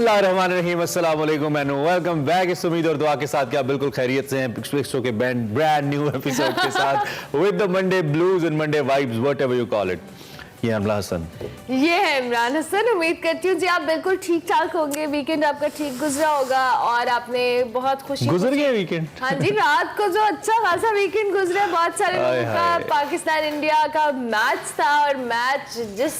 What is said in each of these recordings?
बिस्मिल्लाहिर्रहमानिर्रहीम, अस्सलाम वालेकुम एंड वेलकम बैक। इस उम्मीद और दुआ के साथ कि आप बिल्कुल खैरियत से हैं पिक्स शो के ब्रांड न्यू एपिसोड के साथ with the Monday blues and Monday vibes whatever you call it. ये अमला हसन, ये है इमरान हसन। उम्मीद करती हूँ जी आप बिल्कुल ठीक ठाक होंगे, वीकेंड आपका ठीक गुजरा होगा और आपने बहुत खुशी गुजर गया वीकेंड। हाँ जी, रात को जो अच्छा खासा वीकेंड गुजरा, बहुत सारे लोगों का पाकिस्तान इंडिया का मैच था और मैच जिस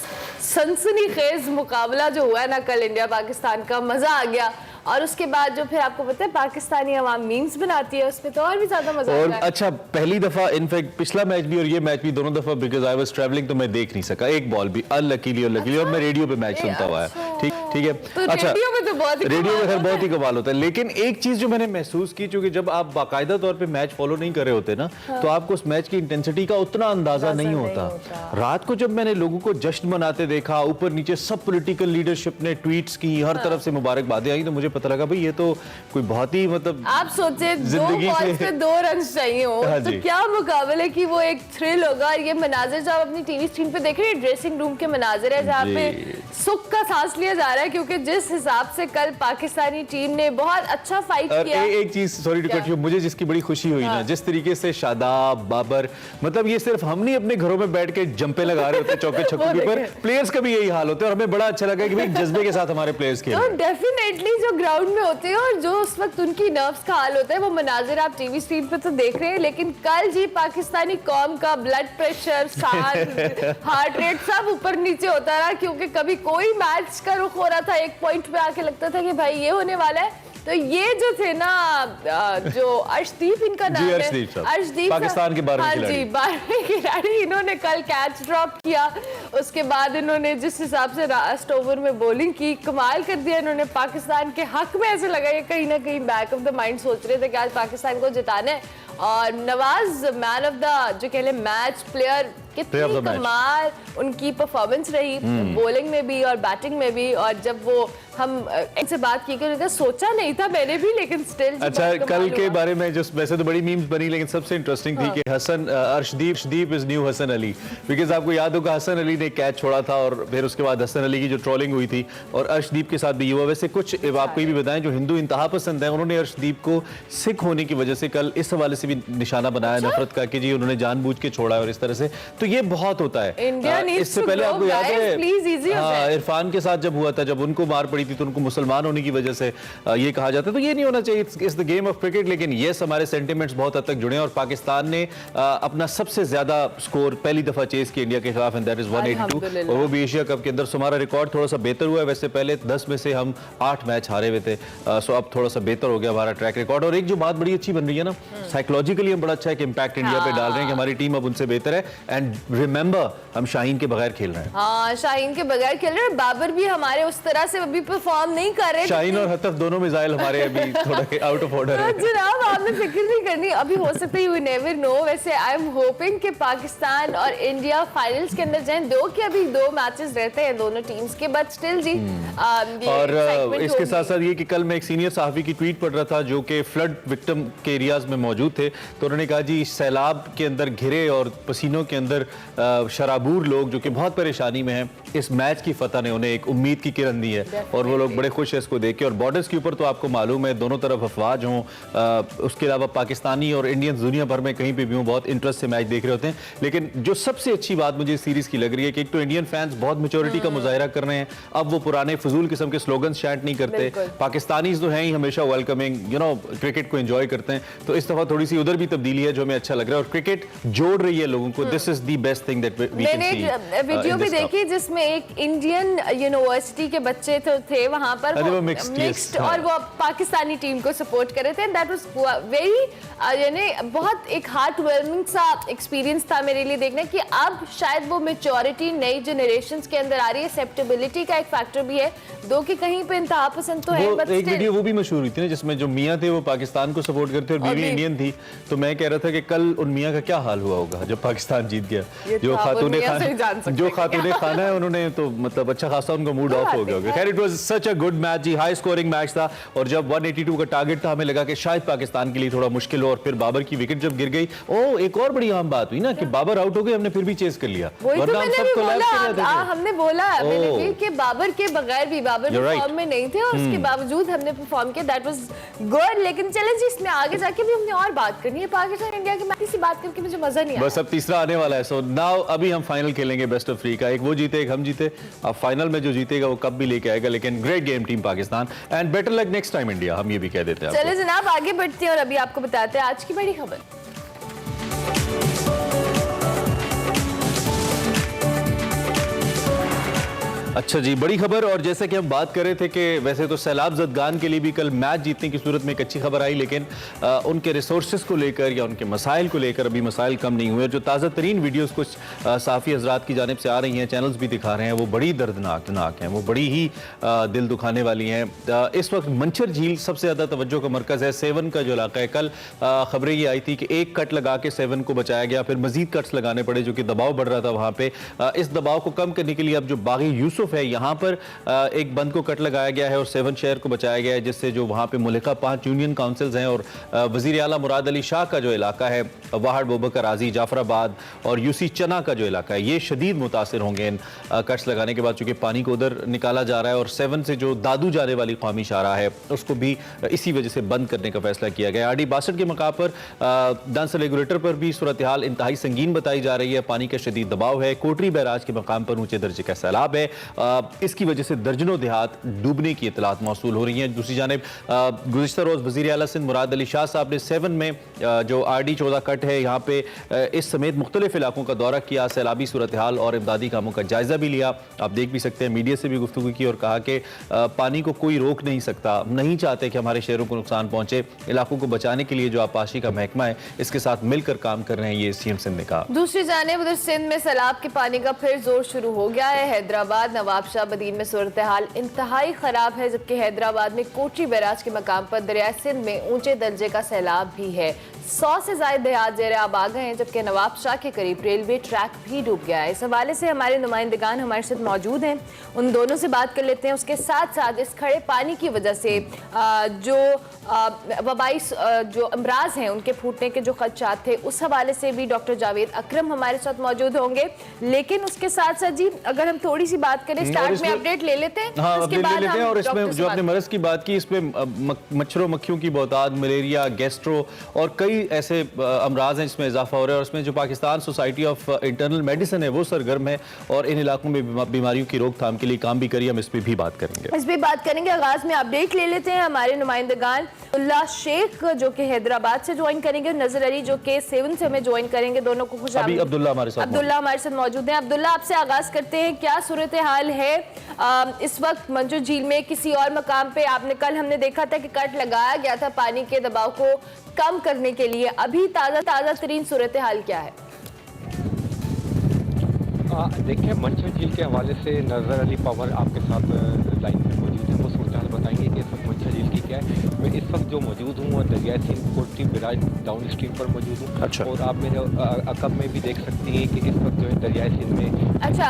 सनसनीखेज मुकाबला जो हुआ है ना कल इंडिया पाकिस्तान का, मजा आ गया। और उसके बाद जो फिर आपको पता है पाकिस्तानी अवाम मीम्स बनाती है, उसमें तो और भी ज्यादा मजा आता है। अच्छा, पहली दफा इनफैक्ट पिछला मैच भी और ये मैच भी दोनों दफा बिकॉज आई वाज ट्रैवलिंग तो मैं देख नहीं सका एक बॉल भी, अनलकीली और मैं रेडियो पे मैच सुनता हुआ है। ठीक है। तो अच्छा, रेडियो में तो बहुत ही कमाल होता है। लेकिन एक चीज जो मैंने महसूस की, क्योंकि जब आप बाकायदा तौर पे मैच फॉलो नहीं कर रहे होते ना, तो आपको उस मैच की इंटेंसिटी का उतना अंदाजा नहीं होता। रात को जब मैंने लोगों को जश्न मनाते देखा, ऊपर नीचे सब पॉलिटिकल लीडरशिप ने ट्वीट्स की, हर तरफ से मुबारकबादें आई, तो मुझे पता लगा भाई ये तो कोई बहुत ही मतलब, आप सोचे दो बॉल्स पे 2 रन चाहिए हो तो क्या मुकाबले की वो एक थ्रिल होगा। और ये मनाजिर जो आप अपनी टीवी स्क्रीन पे देख रहे हैं, ड्रेसिंग रूम के मनाजिर है जहाँ पे सुख का सांस लिया जा रहा है, क्योंकि जिस हिसाब से कल पाकिस्तानी टीम ने बहुत अच्छा फाइट किया। एक चीज, सॉरी टू कट यू, मुझे जिसकी बड़ी खुशी हुई ना, जिस तरीके से शादाब, बाबर, मतलब ये सिर्फ हम नहीं अपने घरों में बैठ के जंपे लगा रहे होते चौके छक्कों के ऊपर, प्लेयर्स का भी यही हाल होता है और हमें बड़ा अच्छा लगा कि भाई जज्बे के साथ हमारे प्लेयर्स खेल रहे हैं। डेफिनेटली जो ग्राउंड में होते हैं और जो उस वक्त उनकी नर्व्स का हाल होता है, वो मनाजिर आप टीवी स्क्रीन पे तो देख रहे हैं, लेकिन कल जी पाकिस्तानी कौम का ब्लड प्रेशर, सांस, हार्ट रेट सब ऊपर नीचे होता रहा, क्योंकि कभी कोई मैच का रुख हो रहा था, एक पॉइंट पे आके लगता था कि भाई ये होने वाला है। तो ये जो थे ना, जो अर्शदीप इनका नाम है, अर्शदीप पाकिस्तान के 12वें खिलाड़ी, इन्होंने कल कैच ड्रॉप किया। उसके बाद इन्होंने जिस हिसाब से लास्ट ओवर में बॉलिंग की, कमाल कर दिया इन्होंने पाकिस्तान के हक में। ऐसे लगा ये कहीं ना कहीं बैक ऑफ द माइंड सोच रहे थे कि आज पाकिस्तान को जिताना है। और नवाज मैन ऑफ द जो कह ले मैच प्लेयर, कितनी कमाल उनकी परफॉर्मेंस रही बॉलिंग में भी और बैटिंग में भी। और जब वो हम इनसे बात की कि सोचा नहीं था मैंने भी, लेकिन स्टिल अच्छा कल के बारे में जो वैसे तो बड़ी मीम्स बनी, लेकिन सबसे इंटरेस्टिंग थी कि Hasan Arshdeep is new Hasan Ali, because आपको याद होगा हसन अली ने कैच छोड़ा था और फिर उसके बाद हसन अली की जो ट्रोलिंग हुई थी और अर्शदीप के साथ भी हुआ। वैसे कुछ आपको ये भी बताएं, जो हिंदू इंतहा पसंद है, उन्होंने अर्शदीप को सिख होने की वजह से कल इस हवाले से भी निशाना बनाया नफरत का कि जी उन्होंने जानबूझ के छोड़ा और इस तरह से। तो ये बहुत होता है। इससे पहले आपको याद है इरफान के साथ जब हुआ था, जब उनको मार पड़ी थी तो उनको मुसलमान होने की वजह से ये कहा जाता है, तो ये नहीं होना चाहिए, it's the game of cricket. लेकिन यस, हमारे सेंटिमेंट्स बहुत हद तक जुड़े हैं और पाकिस्तान ने अपना सबसे ज्यादा स्कोर पहली दफा चेस किया इंडिया के खिलाफ, एंड दैट इज 182, और वो भी एशिया कप के अंदर। सो हमारा रिकॉर्ड थोड़ा सा बेहतर हुआ है। वैसे पहले 10 में से हम 8 मैच हारे हुए थे, सो अब थोड़ा सा बेहतर हो गया हमारा ट्रैक रिकॉर्ड। और एक जो बात बड़ी अच्छी बन रही है ना, साइकोलॉजिकली हम बड़ा अच्छा एक इम्पैक्ट इंडिया पे डाल रहे हैं कि हमारी टीम अब उनसे बेहतर है। एंड रिमेंबर, हम शाहीन के बगैर खेल रहे हैं। हाँ, शाहीन के बगैर खेल रहे हैं। बाबर भी हमारे उस तरह से अभी परफॉर्म नहीं कर रहे। शाहीन और हतफ दोनों मिसाइल हमारे अभी थोड़ा आउट ऑफ ऑर्डर है। जनाब आपने फिक्र नहीं करनी, अभी हो सकता है, यू नेवर नो। वैसे आई एम होपिंग कि पाकिस्तान और इंडिया फाइनल्स के अंदर जाएं। दो के अभी 2 मैचेस रहते हैं दोनों टीम्स के, बट स्टिल जी और इसके साथ साथ ये कि कल मैं एक सीनियर सहाफी की ट्वीट पढ़ रहा था जो कि फ्लड विक्टिम के एरियाज में मौजूद थे, तो उन्होंने कहा जी सैलाब के अंदर घिरे और पसीनों के अंदर शराबूर लोग जो कि बहुत परेशानी में हैं, इस मैच की फतह ने उन्हें एक उम्मीद की किरण दी है और वो लोग बड़े खुश हैं इसको देख के। और बॉर्डर्स के ऊपर तो आपको मालूम है दोनों तरफ अफवाज हों, उसके अलावा पाकिस्तानी और इंडियंस दुनिया भर में कहीं पे भी हों, बहुत इंटरेस्ट से मैच देख रहे होते हैं। लेकिन जो सबसे अच्छी बात मुझे इस सीरीज की लग रही है कि एक तो इंडियन फैंस बहुत मेच्योरिटी का मुजाहिरा कर रहे हैं, अब वो पुराने फजूल किस्म के स्लोगन चैंट नहीं करते। पाकिस्तानीज तो हैं ही हमेशा वेलकमिंग, यू नो, क्रिकेट को एंजॉय करते हैं। तो इस दफा थोड़ी सी उधर भी तब्दीली है जो हमें अच्छा लग रहा है और क्रिकेट जोड़ रही है लोगों को। This is the best thing that we can see. मैंने वीडियो भी देखी जिसमें एक इंडियन यूनिवर्सिटी के बच्चे थे वहां पर, वो मिक्स्ड और वो पाकिस्तानी टीम को सपोर्ट कर रहे थे। दैट वाज वेरी, यानी बहुत एक हार्ट वार्मिंग सा एक्सपीरियंस था मेरे लिए देखने कि अब शायद वो मैच्योरिटी नई जनरेशंस के अंदर आ रही है। एक्सेप्टेबिलिटी का एक फैक्टर भी है, दो कि कहीं पे इंतहा पसंद तो है, बट एक वीडियो वो भी मशहूर हुई थी ना जिसमें जो मियां थे वो पाकिस्तान को सपोर्ट करते और बीवी इंडियन थी। तो मैं कह रहा था कि कल उन मियां का क्या हाल हुआ होगा जब पाकिस्तान जीत गया। ये जो तो आप खातूने उर्मिया से ही जान सकते जो हैं खातूने खाना है उन्होंने तो मतलब अच्छा खासा उनका मूड ऑफ हो गया होगा। खैर it was such a good match जी, हाई स्कोरिंग मैच था और जब 182 का टारगेट था हमें लगा कि शायद पाकिस्तान के लिए थोड़ा मुश्किल हो और फिर बाबर की विकेट जब गिर गई, ओ एक और बड़ी अहम बात हुई ना कि बाबर आउट हो गए, हमने फिर भी चेस कर लिया, वही तो वरना हम मैंने सब भी कोलैप्स कर रहे बोला, थे। हमने बोला मैंने ओह। भी कि बाबर के बगैर भी बाबर You're right. फॉर्म में नहीं थे और उसके बावजूद हमने परफॉर्म किया, दैट वाज गुड। लेकिन चलें जी, इसमें आगे जाके भी हमने और बात करनी है पाकिस्तान इंडिया की। मैं इसी बात करके मुझे मजा नहीं आया। बस अब तीसरा आने वाला है। सो नाउ अभी हम फाइनल खेलेंगे बेस्ट ऑफ 3 का, एक वो जीते एक हम जीते। अब फाइनल में जो जीतेगा वो कप भी लेके आएगा। लेकिन great game team Pakistan and better luck next time India, हम ये भी कह देते हैं आपको। चले जनाब आगे बढ़ते हैं और अभी आपको बताते हैं आज की बड़ी खबर। अच्छा जी, बड़ी खबर। और जैसे कि हम बात कर रहे थे कि वैसे तो सैलाब जदगान के लिए भी कल मैच जीतने की सूरत में एक अच्छी खबर आई, लेकिन उनके रिसोर्सेज को लेकर या उनके मसाइल को लेकर अभी मसाइल कम नहीं हुए। जो ताज़ा तरीन वीडियोज़ कुछ साफ़ी हजरात की जानिब से आ रही हैं, चैनल्स भी दिखा रहे हैं, वो बड़ी दर्दनाक हैं, वो बड़ी ही दिल दुखाने वाली हैं। इस वक्त मंचर झील सबसे ज़्यादा तवज्जो का मरकज़ है। सेवन का जो इलाका है, कल खबरें ये आई थी कि एक कट लगा के सेवन को बचाया गया, फिर मजीद कट्स लगाने पड़े जो कि दबाव बढ़ रहा था वहाँ पर। इस दबाव को कम करने के लिए अब जो बागी यूसुफ है यहाँ पर एक बंद को कट लगाया गया है और सेवन शहर को बचाया गया है, जिससे जो वहाँ पे मुल्का 5 यूनियन काउंसिल्स हैं और वजीर आला मुराद अली शाह का जो इलाका है, वाहड़ बोबकर आजी जाफराबाद और यूसी चना का जो इलाका है, ये शदीद मुतासिर होंगे इन कट्स लगाने के बाद, चूँकि पानी को उधर निकाला जा रहा है। और सेवन से जो दादू जाने वाली कौमी शाहराह है उसको भी इसी वजह से बंद करने का फैसला किया गया। RD 62 के मकाम पर डांसर रेगुलेटर पर भी सूरत हाल इंतहाई संगीन बताई जा रही है। पानी का शदीद दबाव है। कोटरी बैराज के मकाम पर ऊंचे दर्जे का सैलाब है। इसकी वजह से दर्जनों देहात डूबने की इतलात मौसूल हो रही हैं। दूसरी जानिब गुज़िश्ता रोज़ वज़ीर आला सिंध मुराद अली शाह साहब ने सेवन में जो RD 14 कट है यहाँ पे इस समेत मुख्तलिफ इलाकों का दौरा किया, सैलाबी सूरत हाल और इमदादी कामों का जायजा भी लिया। आप देख भी सकते हैं, मीडिया से भी गुफ्तगू की और कहा कि पानी को कोई रोक नहीं सकता, नहीं चाहते कि हमारे शहरों को नुकसान पहुंचे। इलाकों को बचाने के लिए जो आपाशी का महकमा है इसके साथ मिलकर काम कर रहे हैं, ये CM सिंध ने कहा। दूसरी जानिब उधर सिंध में सैलाब के पानी का फिर जोर शुरू हो गया है। हैदराबाद नवाबशाह बदीन में सूरत हाल इंतहाई खराब है, जबकि हैदराबाद में कोटरी बैराज के मकाम पर दरिया सिंध में ऊंचे दर्जे का सैलाब भी है। 100 से ज्यादा देहात ज़ेर आब आ गए हैं, जबकि नवाबशाह के करीब रेलवे ट्रैक भी डूब गया है। इस हवाले से हमारे नुमाइंदगान हमारे साथ मौजूद हैं, उन दोनों से बात कर लेते हैं। उसके साथ साथ इस खड़े पानी की वजह से जो वबाई जो अमराज हैं उनके फूटने के जो खदशात थे, उस हवाले से भी डॉक्टर जावेद अकरम हमारे साथ मौजूद होंगे। लेकिन उसके साथ साथ जी अगर हम थोड़ी सी बात करें, स्टार्ट में अपडेट ले लेते हैं। हाँ, अपडेट ले लेते हैं। और इसमें जो आपने मरज की बात की, इसमें मच्छरों मक्खियों की बहुतात, मलेरिया, गैस्ट्रो और कई ऐसे अमराज हैं जिसमें इजाफा हो रहा है। और इसमें जो Pakistan society of internal medicine है वो सरगर्म है और इन इलाकों में बीमारियों की रोकथाम के लिए काम भी करिए। हम इस पर भी बात करेंगे, इस पर बात करेंगे। आगाज में अपडेट ले लेते हैं। हमारे नुमाइंदगान अब्दुल्ला शेख जो कि हैदराबाद से ज्वाइन करेंगे, नजर अली जो कि सेवन से हमें ज्वाइन करेंगे। दोनों को खुश अभी अब्दुल्ला हमारे साथ मौजूद हैं। अब्दुल्ला, आपसे आगाज करते हैं, क्या सूरत हाल है इस वक्त मंजू झील में? किसी और मकाम पे आपने कल हमने देखा था कि कट लगाया गया था पानी के दबाव को कम करने के लिए, अभी ताज़ा तरीन सूरत हाल क्या है? देखिए, मंचर झील के हवाले से नजर अली पावर आपके साथ लाइन में मौजूद है, वो सूरत हाल बताएंगे कि इस वक्त मंचर झील की क्या है। मैं इस वक्त जो मौजूद हूँ वो दरिया सिंध कोटरी बैराज डाउन स्ट्रीम पर मौजूद हूँ। अच्छा। और आप मेरे अकब में भी देख सकती हैं कि इस वक्त जो है दरिया सिंध में अच्छा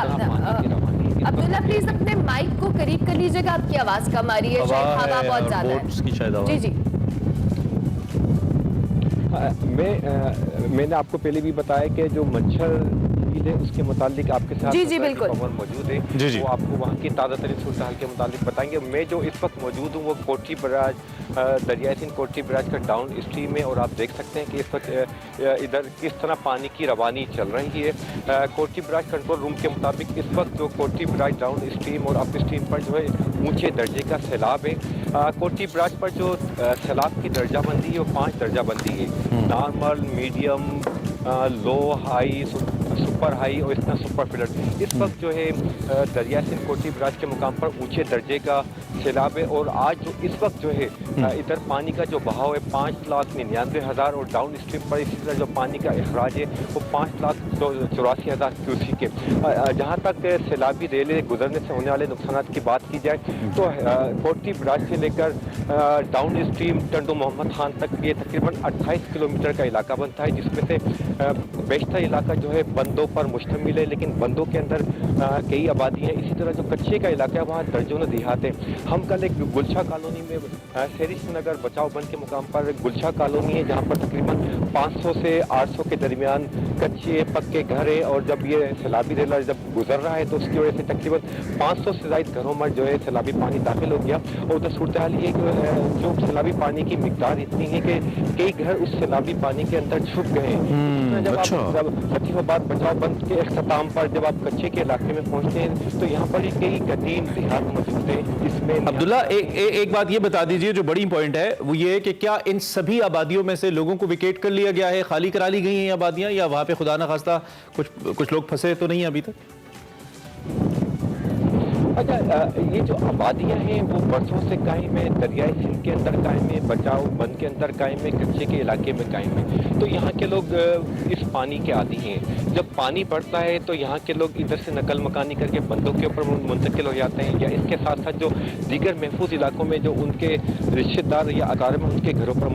अब्दुल्ला प्लीज अपने माइक को करीब कर लीजिएगा, आपकी आवाज कम आ रही है, शायद हवा बहुत ज्यादा है। जी जी। मैंने आपको पहले भी बताया कि जो मंचर झील है उसके मुतालिक आपके साथ जी बिल्कुल मौजूद है, वो आपको वहाँ की ताज़ा तरीन सूरत हाल के मुतालिक बताएंगे। मैं जो इस वक्त मौजूद हूँ वो कोटरी बैराज दरिया सिंध कोटरी बैराज का डाउन स्ट्रीम है और आप देख सकते हैं कि इस वक्त इधर किस तरह पानी की रवानी चल रही है। कोटरी बैराज कंट्रोल रूम के मुताबिक इस वक्त जो कोटरी बैराज डाउन स्ट्रीम और अप स्ट्रीम पर जो है ऊंचे दर्जे का सैलाब है। कोटरी बैराज पर जो सैलाब की दर्जाबंदी है वो 5 दर्जाबंदी है, नॉर्मल, मीडियम, लो, हाई, सुपर हाई और इतना सुपर फ्लड। इस वक्त जो है दरिया सिंध कोटरी बैराज के मुकाम पर ऊंचे दर्जे का सैलाब है। और आज जो इस वक्त जो है इधर पानी का जो बहाव है 5,99,000 और डाउन स्ट्रीम पर इसी तरह जो पानी का अखराज है वो 5,84,000 क्यूसेक है। जहाँ तक सैलाबी रेले गुजरने से होने वाले नुकसान की बात की जाए तो कोटरी बैराज से लेकर डाउन स्ट्रीम टंडो मोहम्मद खान तक ये तकरीबन 28 किलोमीटर का इलाका बनता है, जिसमें से बेशतर इलाका जो है बंदों पर मुश्तमिल है, लेकिन बंदों के अंदर कई आबादी हैं। इसी तरह जो कच्चे का इलाका है वहाँ दर्जनों देहात है। हम कल एक गुलशा कॉलोनी में शेरिश नगर बचाव बंद के मुकाम पर गुलशा कॉलोनी है, जहाँ पर तकरीबन 500 से 800 के दरमियान कच्चे पक्के घर है, और जब ये सैलाबी रेला जब गुजर रहा है तो उसकी वजह से तकरीबन 500 से ज़ायद घरों में जो है सैलाबी पानी दाखिल हो गया। और उधर सूरत हाल ये कि जो सैलाबी पानी की मिकदार इतनी है कि कई घर उस सैलाबी पानी के अंदर छुप गए हैं। जब अच्छा। आप लतीफाबाद बचाव बंद के अख्ताम पर जब आप कच्चे के इलाके में पहुंचते हैं तो यहाँ पर कई कदीम देहात मौजूद है। इसमें अब्दुल्ला एक बात ये बता दीजिए जो बड़ी पॉइंट है वो ये है कि क्या इन सभी आबादियों में से लोगों को विकेट कर लिया गया है, खाली करा ली गई हैं आबादियां, या वहां पे खुदा ना खास्ता कुछ लोग फंसे तो नहीं हैं अभी तक? अच्छा, ये जो आबादियां हैं वो बरसों से कायम है, दरियाई सिंध के अंदर कायम है, बचाव बंद के अंदर कायम है, कच्चे के इलाके में कायम है। तो यहाँ के लोग इस पानी के आदी हैं। जब पानी बढ़ता है तो यहाँ के लोग इधर से नकल मकानी करके बंदों के ऊपर मुंतकिल हो जाते हैं, या इसके साथ साथ जो दीगर महफूज इलाकों में जो उनके रिश्तेदार या अकारिब उनके घरों पर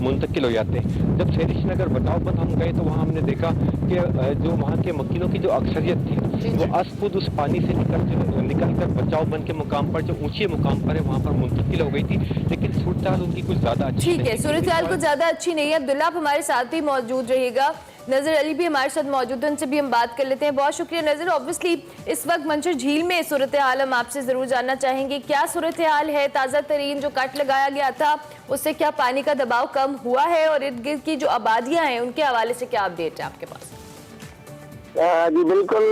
मुंतकिल हो जाते हैं। जब शेरिश नगर बचाव बंद हम गए तो वहाँ हमने देखा कि जो वहाँ के मकीनों की जो अक्सरियत थी वो अस खुद उस पानी से निकल कर बचाव बंद के मुकाम पर जो ऊंचे मुकाम पर है वहाँ पर मुंतकिल हो गई थी, लेकिन सूरत हाल उनकी कुछ ज्यादा अच्छी ठीक है, सूरत हाल कुछ ज्यादा अच्छी नहीं है। अब्दुल्ला आप हमारे साथ ही मौजूद रहिएगा, नजर अली भी हमारे साथ मौजूद है, उनसे भी हम बात कर लेते हैं। बहुत शुक्रिया नजर। ऑब्वियसली इस वक्त मंचर झील में सूरत हाल हम आपसे जरूर जानना चाहेंगे, क्या सूरत हाल है? ताज़ा तरीन जो कट लगाया गया था उससे क्या पानी का दबाव कम हुआ है, और इर्द गिर्द की जो आबादियां हैं उनके हवाले से क्या अपडेट है आपके पास? जी बिल्कुल,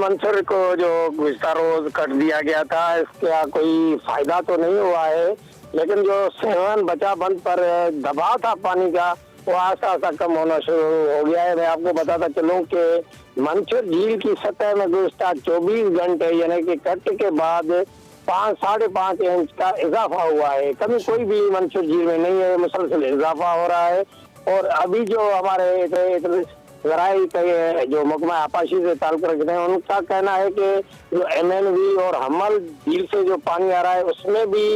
मंसूर को जो गुज़श्ता रोज कट दिया गया था इसका कोई फायदा तो नहीं हुआ है, लेकिन जो सेवन बचा बंद पर दबाव था पानी का वो आस्ता आस्ता कम होना शुरू हो गया है। मैं आपको बताता चलूं कि मंसूर झील की सतह में गुज़श्ता 24 घंटे यानी कि कट के बाद 5-5.5 इंच का इजाफा हुआ है। कभी कोई भी मंसूर झील में नहीं है, मुसलसल इजाफा हो रहा है। और अभी जो हमारे ज़राई के जो महकमा आपाशी से ताल्लुक़ रखते हैं उनका कहना है कि जो MNV और हमल झील से जो पानी आ रहा है उसमें भी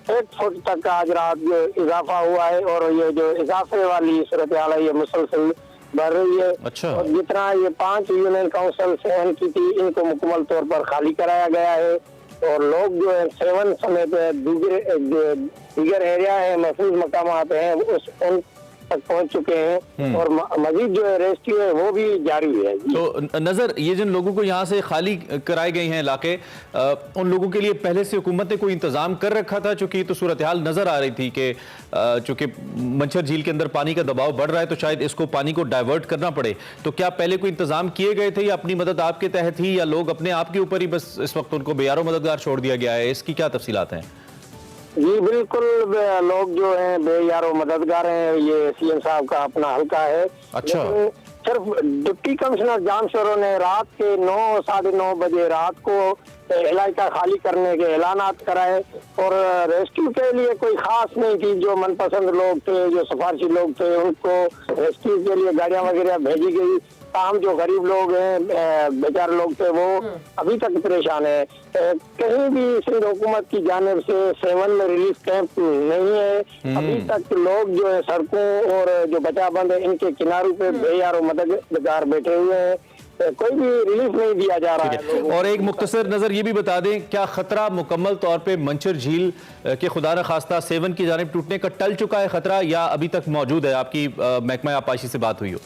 1 फुट तक का आज रात जो इजाफा हुआ है, और ये जो इजाफे वाली सूरत हाल है ये मुसलसल बढ़ रही है। अच्छा। और जितना ये 5 यूनियन काउंसिल सेवन की थी इनको मुकम्मल तौर पर खाली कराया गया है, और लोग जो है सेवन समेत दीगर एरिया है महफूज मकामात हैं उन तक पहुंच चुके हैं, और मजीद जो है रेस्क्यू है वो भी जारी है। तो नजर ये जिन लोगों को यहाँ से खाली कराए गए हैं इलाके, उन लोगों के लिए पहले से हुकूमत ने कोई इंतजाम कर रखा था? चूंकि तो सूरत हाल नजर आ रही थी कि चूंकि मंचर झील के अंदर पानी का दबाव बढ़ रहा है तो शायद इसको पानी को डाइवर्ट करना पड़े, तो क्या पहले कोई इंतजाम किए गए थे, या अपनी मदद आपके तहत ही, या लोग अपने आप के ऊपर ही बस इस वक्त उनको बेयारो मददगार छोड़ दिया गया है? इसकी क्या तफसीलात हैं? जी बिल्कुल, लोग जो हैं बेयारो मददगार हैं, ये CM साहब का अपना हल्का है। अच्छा। सिर्फ डिप्टी कमिश्नर जानशोरों ने रात के 9-9:30 बजे रात को इलाका खाली करने के ऐलानात कराए, और रेस्क्यू के लिए कोई खास नहीं थी। जो मनपसंद लोग थे, जो सिफारशी लोग थे, उनको रेस्क्यू के लिए गाड़ियां वगैरह भेजी गई। ताहम जो गरीब लोग हैं, बेचारे लोग थे, वो अभी तक परेशान है। कहीं भी सिंध हुकूमत की जानिब से सेवन में रिलीफ कैंप नहीं है। अभी तक लोग जो है सड़कों और जो बचा बंद है इनके किनारों पे बेयारो मददगार बैठे हुए हैं, कोई भी रिलीफ नहीं दिया जा रहा है। और एक मुख्तसर नजर ये भी बता दें, क्या खतरा मुकम्मल तौर पे मंचर झील के खुदा न खास्ता सेवन की जानिब टूटने का टल चुका है खतरा, या अभी तक मौजूद है? आपकी महकमा आपाशी से बात हुई हो?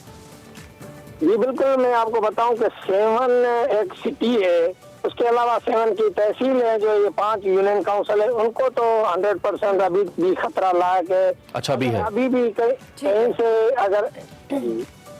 जी बिल्कुल, मैं आपको बताऊं कि सेवन एक सिटी है, उसके अलावा सेवन की तहसील है जो ये 5 यूनियन काउंसिल है, उनको तो 100% अभी भी खतरा लायक है। अच्छा भी है, अभी भी कहीं से अगर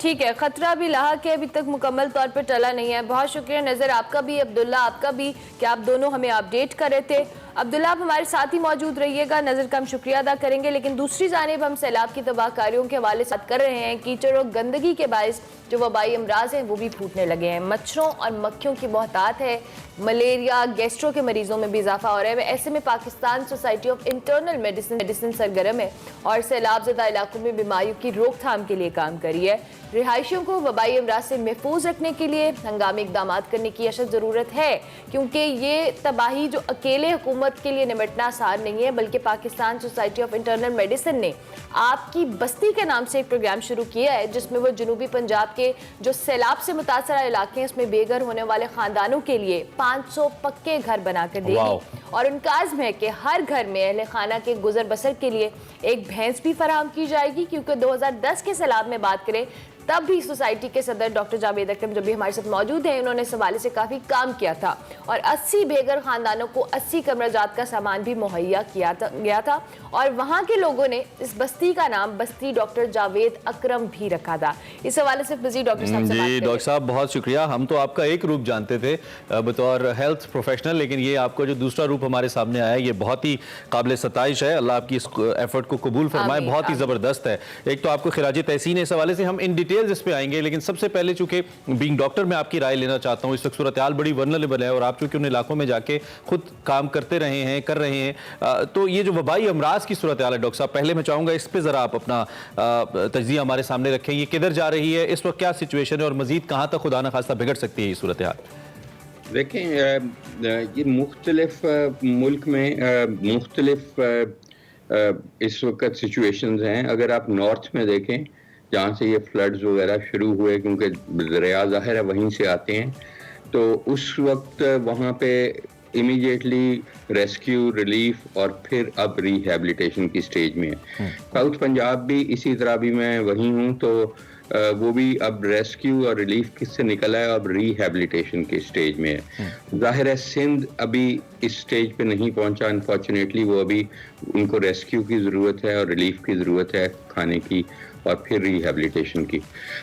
ठीक है, खतरा भी लाहक है, अभी तक मुकम्मल तौर पर टला नहीं है। बहुत शुक्रिया नजर आपका भी, अब्दुल्ला आपका भी, कि आप दोनों हमें अपडेट कर रहे थे। अब्दुल्ला आप हमारे साथ ही मौजूद रहिएगा, नजर का हम शुक्रिया अदा करेंगे। लेकिन दूसरी जानिब हम सैलाब की तबाहकारियों के हवाले से बात कर रहे हैं। कीचड़ और गंदगी के बायस जो वबाई अमराज हैं वो भी फूटने लगे हैं। मच्छरों और मक्खियों की बहुतात है, मलेरिया गैस्ट्रो के मरीजों में भी इजाफा हो रहा है। ऐसे में Pakistan society of internal medicine सरगर्म है और सैलाब ज़दा इलाकों में बीमारियों की रोकथाम के लिए काम करी है। रिहायशियों को वबाई अमराज से महफूज रखने के लिए हंगामी इकदाम करने की अशद ज़रूरत है, क्योंकि ये तबाही जो अकेले हुकूमत हुकूमत के लिए निपटना आसान नहीं है, बल्कि Pakistan society of internal medicine ने आपकी बस्ती के नाम से एक प्रोग्राम शुरू किया है, जिसमें वो जनूबी पंजाब के जो सैलाब से मुतासरा इलाके हैं उसमें बेघर होने वाले खानदानों के लिए 500 पक्के घर बनाकर देगी और उनका आज़्म है कि हर घर में अहले खाना के गुजर बसर के लिए एक भैंस भी फराहम की जाएगी। क्योंकि 2010 के सैलाब में बात करें तब भी सोसाइटी के सदर डॉक्टर जावेद अकरम जो भी हमारे साथ मौजूद हैं, उन्होंने इस हवाले से काफ़ी काम किया था और 80 बेघर खानदानों को 80 कमराजात का सामान भी मुहैया किया गया था और वहाँ के लोगों ने इस बस्ती का नाम बस्ती डॉक्टर जावेद अकरम भी रखा था। इस हवाले से मज़ीद डॉक्टर साहब से बात जी डॉक्टर साहब बहुत शुक्रिया। हम तो आपका एक रूप जानते थे बतौर हेल्थ प्रोफेशनल, लेकिन ये आपका जो दूसरा रूप हमारे सामने आया ये बहुत ही काबिल सताइश है। अल्लाह आपकी इस एफर्ट को कबूल फरमाए, बहुत ही ज़बरदस्त है। एक तो आपको खिराज तहसीन है, इस हवाले से हम इन डिटेल्स इस पे आएंगे, लेकिन सबसे पहले चूंकि बीइंग डॉक्टर मैं आपकी राय लेना चाहता हूँ। इस वक्त सूरत हाल बड़ी वल्नरेबल है और आप चूंकि उन इलाकों में जाके खुद काम करते रहे हैं, कर रहे हैं, तो ये जो वबाई अमराज की सूरत हाल है डॉक्टर साहब, पहले मैं चाहूँगा इस पर ज़रा आप अपना तज्ज़िया हमारे सामने रखें। ये किधर जा रही है, इस वक्त क्या सिचुएशन है और मज़ीद कहाँ तक खुदा न खास्ता बिगड़ सकती है ये सूरत हाल? देखें, ये मुख्तलिफ मुल्क में मुख्तलिफ इस वक्त सिचुएशंस हैं। अगर आप नॉर्थ में देखें जहाँ से ये फ्लड्स वगैरह शुरू हुए, क्योंकि दरिया ज़ाहिर है वहीं से आते हैं, तो उस वक्त वहाँ पे इमीडिएटली रेस्क्यू, रिलीफ और फिर अब रिहैबिलिटेशन की स्टेज में है। साउथ पंजाब भी इसी तरह, भी मैं वहीं हूँ, तो वो भी अब रेस्क्यू और रिलीफ किससे निकला है, अब रिहैबिलिटेशन की स्टेज में है। जाहिर है सिंध अभी इस स्टेज पे नहीं पहुंचा अनफॉर्चुनेटली, वो अभी उनको रेस्क्यू की ज़रूरत है और रिलीफ की ज़रूरत है, खाने की और फिर रिहैबिलिटेशन की।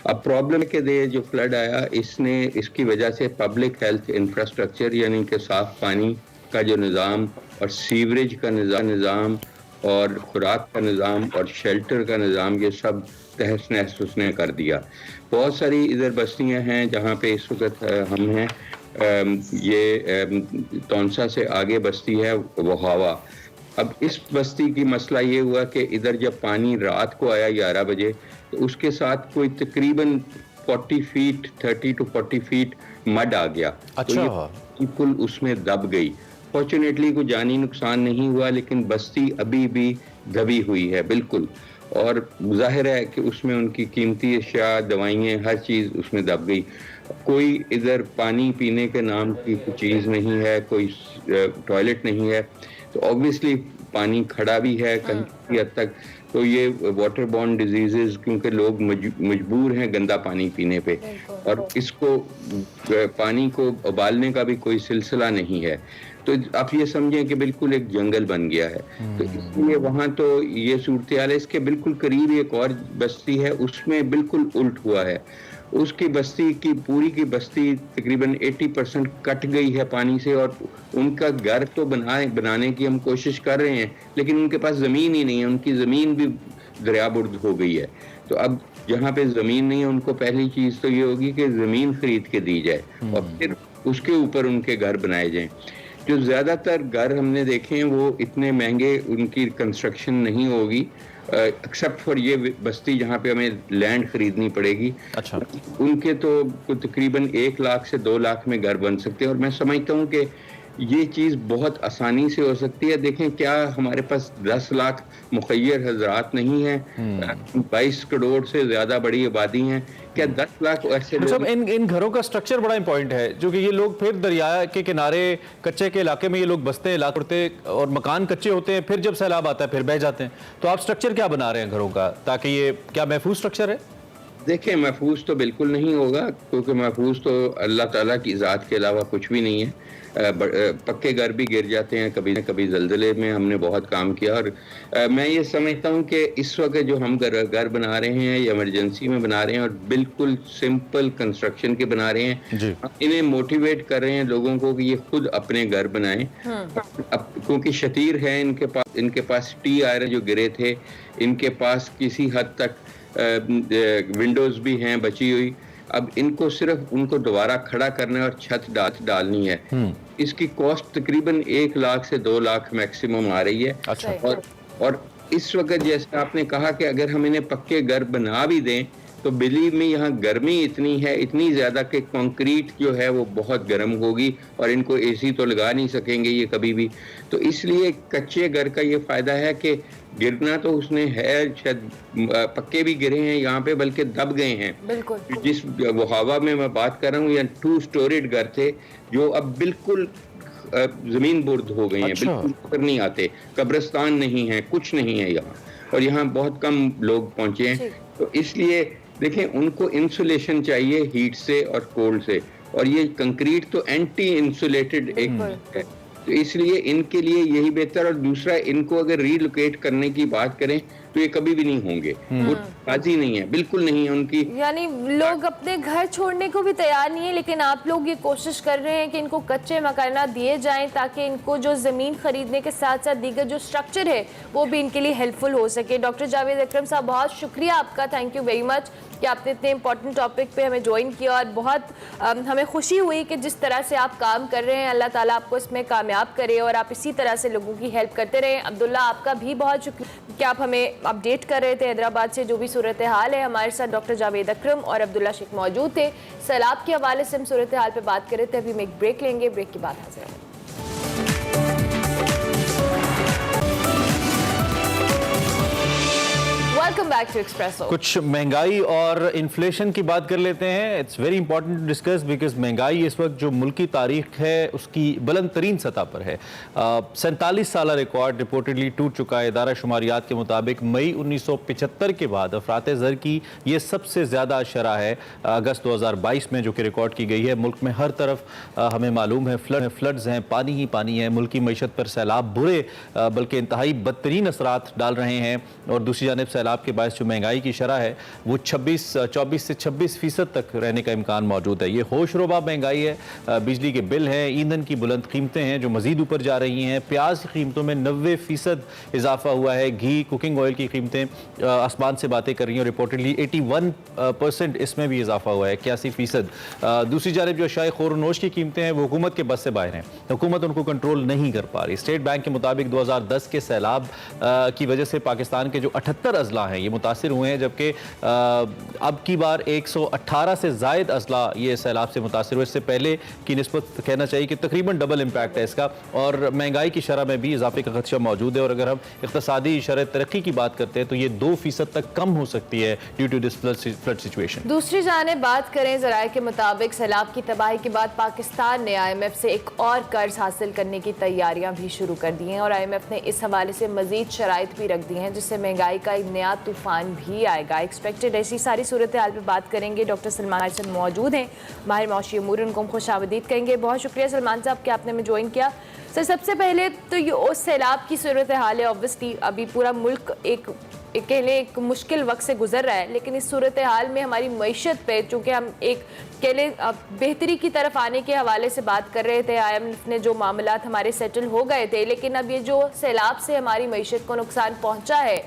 अब प्रॉब्लम के दे जो फ्लड आया, इसकी वजह से पब्लिक हेल्थ इंफ्रास्ट्रक्चर यानी कि साफ पानी का जो निज़ाम और सीवरेज का निज़ाम और खुराक का निज़ाम और शेल्टर का निज़ाम, ये सब तहस नहस उसने कर दिया। बहुत सारी इधर बस्तियां हैं जहाँ पे इस वक्त हम हैं, ये तौनसा से आगे बस्ती है वहावा। अब इस बस्ती की मसला ये हुआ कि इधर जब पानी रात को आया 11 बजे, तो उसके साथ कोई तकरीबन 40 फीट 30 to 40 फीट मड आ गया। अच्छा। तो पुल उसमें दब गई। फॉर्चुनेटली कोई जानी नुकसान नहीं हुआ, लेकिन बस्ती अभी भी दबी हुई है बिल्कुल, और जाहिर है कि उसमें उनकी कीमती अशिया, दवाइयाँ, हर चीज़ उसमें दब गई। कोई इधर पानी पीने के नाम की कोई चीज़ नहीं है, कोई टॉयलेट नहीं है, तो ऑब्वियसली पानी खड़ा भी है कहीं हद तक। तो ये वाटर बॉर्न डिजीजेज, क्योंकि लोग मजबूर हैं गंदा पानी पीने पे, और इसको पानी को उबालने का भी कोई सिलसिला नहीं है, तो आप ये समझें कि बिल्कुल एक जंगल बन गया है। तो इसलिए वहाँ तो ये सूरत हाल है। इसके बिल्कुल करीब एक और बस्ती है, उसमें बिल्कुल उल्ट हुआ है। उसकी बस्ती की पूरी की बस्ती तकरीबन 80% कट गई है पानी से, और उनका घर तो बनाने की हम कोशिश कर रहे हैं, लेकिन उनके पास ज़मीन ही नहीं है, उनकी ज़मीन भी दरियाबुर्द हो गई है। तो अब जहाँ पे ज़मीन नहीं है, उनको पहली चीज़ तो ये होगी कि ज़मीन खरीद के दी जाए और फिर उसके ऊपर उनके घर बनाए जाएं। जो ज़्यादातर घर हमने देखे हैं वो इतने महंगे उनकी कंस्ट्रक्शन नहीं होगी, एक्सेप्ट फॉर ये बस्ती जहाँ पे हमें लैंड खरीदनी पड़ेगी। अच्छा। उनके तो तकरीबन 1 लाख से 2 लाख में घर बन सकते हैं, और मैं समझता हूँ कि ये चीज़ बहुत आसानी से हो सकती है। देखें, क्या हमारे पास 10 लाख मुखय्यर हजरात नहीं है, 22 करोड़ से ज़्यादा बड़ी आबादी है, क्या 10 लाख ऐसे मतलब इन घरों का स्ट्रक्चर बड़ा इंपॉर्टेंट है, जो कि ये लोग फिर दरिया के किनारे कच्चे के इलाके में ये लोग बसते हैं, इलाके और मकान कच्चे होते हैं, फिर जब सैलाब आता है फिर बह जाते हैं। तो आप स्ट्रक्चर क्या बना रहे हैं घरों का, ताकि ये क्या महफूज स्ट्रक्चर है? देखें, महफूज तो बिल्कुल नहीं होगा, क्योंकि महफूज तो अल्लाह ताला की ज़ात के अलावा कुछ भी नहीं है। पक्के घर भी गिर जाते हैं कभी न कभी, ज़लज़ले में हमने बहुत काम किया। और मैं ये समझता हूँ कि इस वक्त जो हम घर बना रहे हैं या इमरजेंसी में बना रहे हैं, और बिल्कुल सिंपल कंस्ट्रक्शन के बना रहे हैं, इन्हें मोटिवेट कर रहे हैं लोगों को कि ये खुद अपने घर बनाएं। क्योंकि शतीर है इनके पास टी आयरन जो गिरे थे, इनके पास किसी हद तक विंडोज भी हैं बची हुई। अब इनको सिर्फ उनको दोबारा खड़ा करना है और छत डालनी है। इसकी कॉस्ट तकरीबन 1 लाख से 2 लाख मैक्सिमम आ रही है। अच्छा। और इस वक्त जैसे आपने कहा कि अगर हम इन्हें पक्के घर बना भी दें तो बिलीव में यहाँ गर्मी इतनी है, इतनी ज़्यादा कि कंक्रीट जो है वो बहुत गर्म होगी और इनको एसी तो लगा नहीं सकेंगे ये कभी भी। तो इसलिए कच्चे घर का ये फ़ायदा है कि गिरना तो उसने है, शायद पक्के भी गिरे हैं यहाँ पे, बल्कि दब गए हैं। बिल्कुल। जिस वो हवा में मैं बात कर रहा हूँ, या 2 स्टोरीड घर थे जो अब बिल्कुल जमीन बुर्द हो गई हैं, अच्छा। बिल्कुल ऊपर नहीं आते, कब्रिस्तान नहीं है, कुछ नहीं है यहाँ, और यहाँ बहुत कम लोग पहुंचे हैं। तो इसलिए देखें, उनको इंसुलेशन चाहिए हीट से और कोल्ड से, और ये कंक्रीट तो एंटी इंसुलेटेड एक है, तो इसलिए इनके लिए यही बेहतर। और दूसरा, इनको अगर रीलोकेट करने की बात करें तो ये कभी भी नहीं होंगे, वो राजी नहीं है, बिल्कुल नहीं है उनकी। यानी लोग अपने घर छोड़ने को भी तैयार नहीं है, लेकिन आप लोग ये कोशिश कर रहे हैं कि इनको कच्चे मकानात दिए जाएं ताकि इनको जो ज़मीन खरीदने के साथ साथ दीगर जो स्ट्रक्चर है वो भी इनके लिए हेल्पफुल हो सके। डॉक्टर जावेद अकरम साहब, बहुत शुक्रिया आपका, थैंक यू वेरी मच कि आपने इतने इंपॉर्टेंट टॉपिक पे हमें ज्वाइन किया, और बहुत हमें खुशी हुई कि जिस तरह से आप काम कर रहे हैं, अल्लाह ताला आपको इसमें कामयाब करे और आप इसी तरह से लोगों की हेल्प करते रहें। अब्दुल्ला, आपका भी बहुत शुक्रिया कि आप हमें अपडेट कर रहे थे हैदराबाद से जो भी सूरत हाल है। हमारे साथ डॉक्टर जावेद अकरम और अब्दुल्ला शेख मौजूद थे। सैलाब के हवाले से हम सूरत हाल पर बात कर रहे थे। अभी हम एक ब्रेक लेंगे, ब्रेक के बाद हाजिर हैं। Welcome back to Expresso. कुछ महंगाई और इन्फ्लेशन की बात कर लेते हैं। It's very important to discuss because महंगाई इस वक्त जो मुल्की तारीख है उसकी बुलंद तरीन सतह पर है। 47 साल रिकॉर्ड रिपोर्टेडली टूट चुका है। इदारा शुमारियात के मुताबिक मई 1975 के बाद अफरात ज़र की ये सबसे ज़्यादा शरह है अगस्त 2022 में, जो कि रिकॉर्ड की गई है। मुल्क में हर तरफ हमें मालूम है फ्लड्स हैं, पानी ही पानी है। मुल्की मईशत पर सैलाब बुरे बल्कि इंतहाई बदतरीन असरात डाल रहे हैं, और दूसरी जानिब सैलाब के बायस जो महंगाई की शरह है वो 24 से 26% तक रहने का इम्कान मौजूद है। ये होशरुबा महंगाई है। बिजली के बिल हैं, ईंधन की बुलंद कीमतें हैं जो मजीद ऊपर जा रही हैं। प्याज की कीमतों में 90% इजाफा हुआ है। घी, कुकिंग ऑयल की कीमतें आसमान से बातें कर रही हैं। रिपोर्टेडली 81% इसमें भी इजाफा हुआ है, 81%। दूसरी जानब जो शाय खोरनोश की कीमतें हैं वो हुकूमत के बस से बाहर हैं, हुकूमत उनको कंट्रोल नहीं कर पा रही। स्टेट बैंक के मुताबिक 2010 के सैलाब की वजह से पाकिस्तान के जो 78 अजला हैं ये मुतासिर हुए हैं, जबकि अब की बार 118 से ज़ायद अजला ये सैलाब से मुतासिर हुए। इससे पहले की निस्बत कहना चाहिए कि तकरीबन डबल इम्पैक्ट है इसका, और महंगाई की शरह में भी इजाफे का खदशा मौजूद है। और अगर हम इक़्तिसादी शरह तरक्की की बात करते हैं तो ये 2% तक कम हो सकती है due to this flood situation. दूसरी जानिब बात करें ज़राए के मुताबिक सैलाब की तबाही के बाद पाकिस्तान ने IMF से एक और कर्ज हासिल करने की तैयारियां भी शुरू कर दी हैं, और IMF ने इस हवाले से मजीद शराइत भी रख दी हैं जिससे महंगाई का एक नया तूफान भी आएगा एक्सपेक्टेड। ऐसी सारी सूरत हाल पर बात करेंगे। डॉक्टर सलमान हसन मौजूद हैं, माहिर मौशी अमूर, उनको हम खुशामदीद कहेंगे। बहुत शुक्रिया सलमान साहब कि आपने हमें ज्वाइन किया। सर, सबसे पहले तो ये उस सैलाब की सूरत हाल है। ऑब्वियसली अभी पूरा मुल्क एक एक मुश्किल वक्त से गुजर रहा है, लेकिन इस सूरत हाल में हमारी मईशत पे, चूँकि हम एक बेहतरी की तरफ आने के हवाले से बात कर रहे थे, IMF ने जो मामलात हमारे सेटल हो गए थे, लेकिन अब ये जो सैलाब से हमारी मईशत को नुकसान पहुंचा है,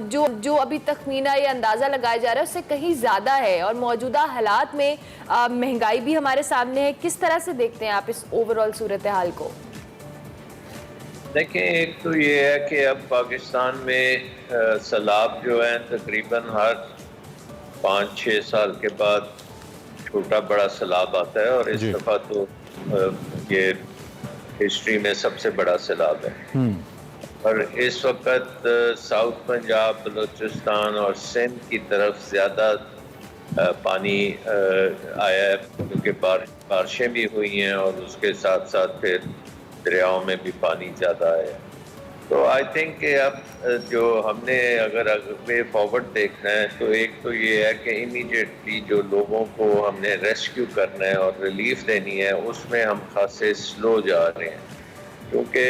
जो अभी तखमीना या अंदाज़ा लगाया जा रहा है उससे कहीं ज़्यादा है, और मौजूदा हालात में महंगाई भी हमारे सामने है। किस तरह से देखते हैं आप इस ओवरऑल सूरत हाल को? देखिए, एक तो ये है कि अब पाकिस्तान में सैलाब जो है तकरीबन हर 5-6 साल के बाद छोटा बड़ा सैलाब आता है, और इस दफ़ा तो ये हिस्ट्री में सबसे बड़ा सैलाब है। और इस वक्त साउथ पंजाब, बलूचिस्तान और सिंध की तरफ ज़्यादा पानी आया है, क्योंकि बारिशें भी हुई हैं और उसके साथ साथ फिर दरियाओं में भी पानी ज़्यादा है। तो आई थिंक कि अब जो हमने अगर वे फॉरवर्ड देखना है तो एक तो ये है कि इमीडिएटली जो लोगों को हमने रेस्क्यू करना है और रिलीफ देनी है, उसमें हम खासे स्लो जा रहे हैं, क्योंकि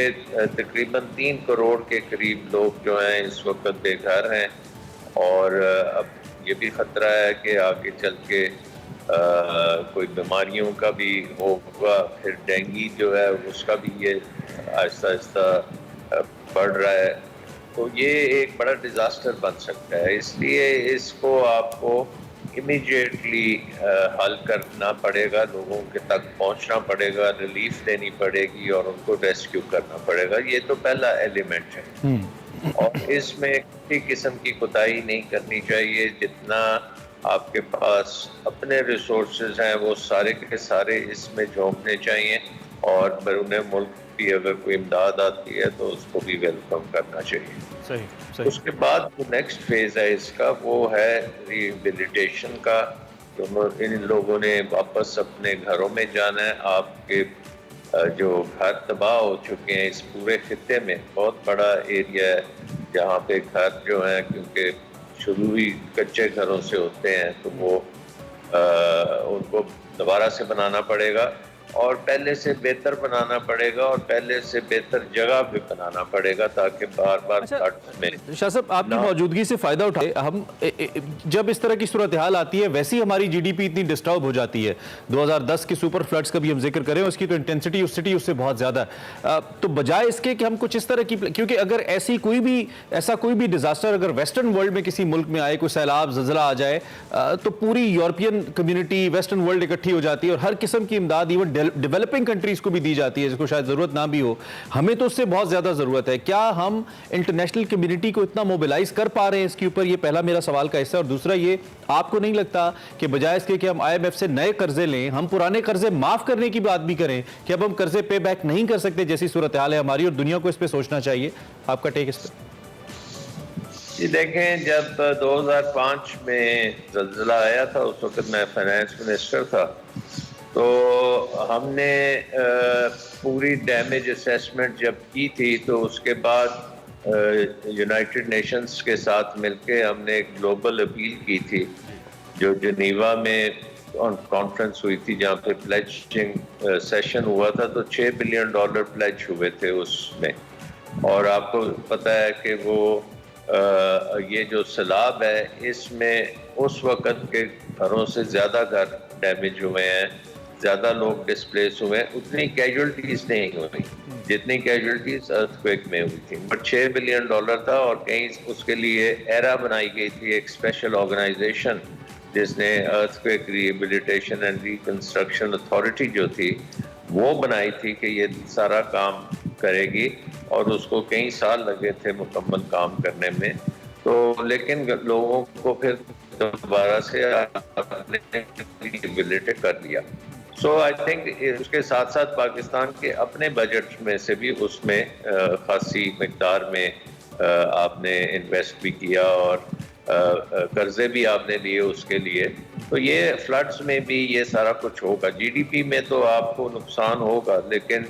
तकरीबन 3 करोड़ के करीब लोग जो हैं इस वक्त बेघर हैं, और अब ये भी ख़तरा है कि आगे चल के कोई बीमारियों का भी होगा, फिर डेंगू जो है उसका भी ये आहिस्ता आहिस्ता बढ़ रहा है, तो ये एक बड़ा डिज़ास्टर बन सकता है। इसलिए इसको आपको इमीडिएटली हल करना पड़ेगा, लोगों के तक पहुंचना पड़ेगा, रिलीफ देनी पड़ेगी और उनको रेस्क्यू करना पड़ेगा। ये तो पहला एलिमेंट है, और इसमें किसी किस्म की कोताही नहीं करनी चाहिए। जितना आपके पास अपने रिसोर्सेज हैं वो सारे के सारे इसमें झोंकने चाहिए, और बैरून मुल्क भी अगर कोई इमदाद आती है तो उसको भी वेलकम करना चाहिए। सही सही। उसके बाद जो नेक्स्ट फेज है इसका वो है रिहेबिलिटेशन का। तो इन लोगों ने वापस अपने घरों में जाना है। आपके जो घर तबाह हो चुके हैं इस पूरे खित्ते में, बहुत बड़ा एरिया है जहाँ पे घर जो है, क्योंकि शुरू ही कच्चे घरों से होते हैं, तो वो उनको दोबारा से बनाना पड़ेगा और पहले से बेहतर बनाना पड़ेगा और पहले से बेहतर जगह भी बनाना पड़ेगा ताकि बार बार में शाह साहब आपकी मौजूदगी से फायदा उठाए हम जब इस तरह की सूरत हाल आती है वैसी हमारी जीडीपी इतनी डिस्टर्ब हो जाती है। 2010 के सुपर फ्लड्स का भी हम जिक्र करें, उसकी तो इंटेंसिटी उस सिटी उससे बहुत ज्यादा है। तो बजाय इसके कि हम कुछ इस तरह की, क्योंकि अगर ऐसा कोई भी डिजास्टर अगर वेस्टर्न वर्ल्ड में किसी मुल्क में आए, कोई सैलाब ज़लज़ला आ जाए, तो पूरी यूरोपियन कम्युनिटी वेस्टर्न वर्ल्ड इकट्ठी हो जाती है और हर किस्म की इमदाद इवन डेवलपिंग कंट्रीज को भी दी जाती है जिसको शायद जरूरत ना भी हो। हमें तो उससे बहुत ज्यादा जरूरत है। क्या हम इंटरनेशनल कम्युनिटी को इतना मोबिलाइज कर पा रहे हैं इसके ऊपर? ये पहला मेरा सवाल का हिस्सा है। और दूसरा ये, आपको नहीं लगता कि बजाय इसके कि हम IMF से नए कर्जे लें, हम पुराने कर्जे माफ करने की बात भी करें कि अब हम कर्जे पे बैक नहीं कर सकते जैसी सूरत हाल है हमारी, और दुनिया को इस पर सोचना चाहिए? आपका टेक इस पर? जी देखें, जब 2005 में ज़लज़ला आया था उस वक्त मैं फाइनेंस मिनिस्टर था, तो हमने पूरी डैमेज असेसमेंट जब की थी तो उसके बाद यूनाइटेड नेशंस के साथ मिलके हमने एक ग्लोबल अपील की थी जो जनीवा में कॉन्फ्रेंस हुई थी जहाँ पे प्लेजिंग सेशन हुआ था। तो $6 बिलियन प्लेज हुए थे उसमें, और आपको पता है कि वो ये जो सैलाब है इसमें उस वक़्त के घरों से ज़्यादा घर डैमेज हुए हैं, ज़्यादा लोग डिस्प्लेस हुए हैं। उतनी कैजुअलिटीज़ नहीं हुई जितनी कैजुअलिटीज़ अर्थक्वेक में हुई थी। बट $6 बिलियन था, और कहीं उसके लिए एरा बनाई गई थी, एक स्पेशल ऑर्गेनाइजेशन जिसने earthquake rehabilitation and reconstruction authority जो थी वो बनाई थी कि ये सारा काम करेगी, और उसको कई साल लगे थे मुकम्मल काम करने में। तो लेकिन लोगों को फिर दोबारा से रिहेबिलिटेट कर लिया। सो आई थिंक उसके साथ साथ पाकिस्तान के अपने बजट में से भी उसमें खासी मिकदार में आपने इन्वेस्ट भी किया और कर्जे भी आपने लिए उसके लिए। तो ये फ्लड्स में भी ये सारा कुछ होगा। जीडीपी में तो आपको नुकसान होगा, लेकिन